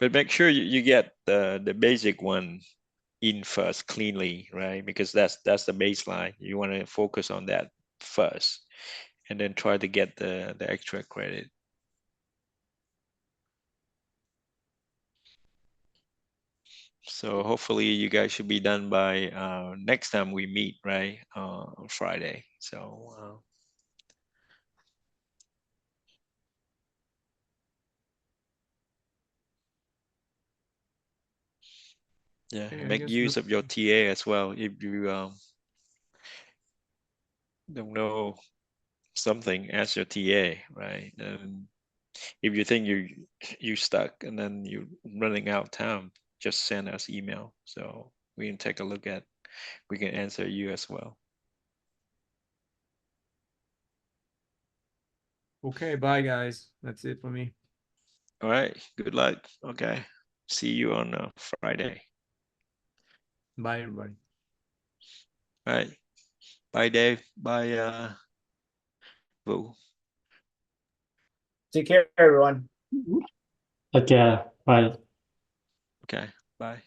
S1: But make sure you get the basic one in first cleanly, right? Because that's the baseline. You want to focus on that first, and then try to get the extra credit. So hopefully you guys should be done by next time we meet, right? On Friday. So yeah,
S2: Okay, I
S1: make
S2: guess
S1: use of your TA as well. If you don't know something, ask your TA, right? And if you think you stuck and then you're running out of time, just send us email so we can take a look at. We can answer you as well.
S2: Okay, bye guys. That's it for me.
S1: All right. Good luck. Okay. See you on Friday.
S2: Bye everybody.
S1: All right. Bye, Dave. Bye, Vũ.
S3: Take care, everyone.
S4: Take care. Bye.
S1: Okay. Bye.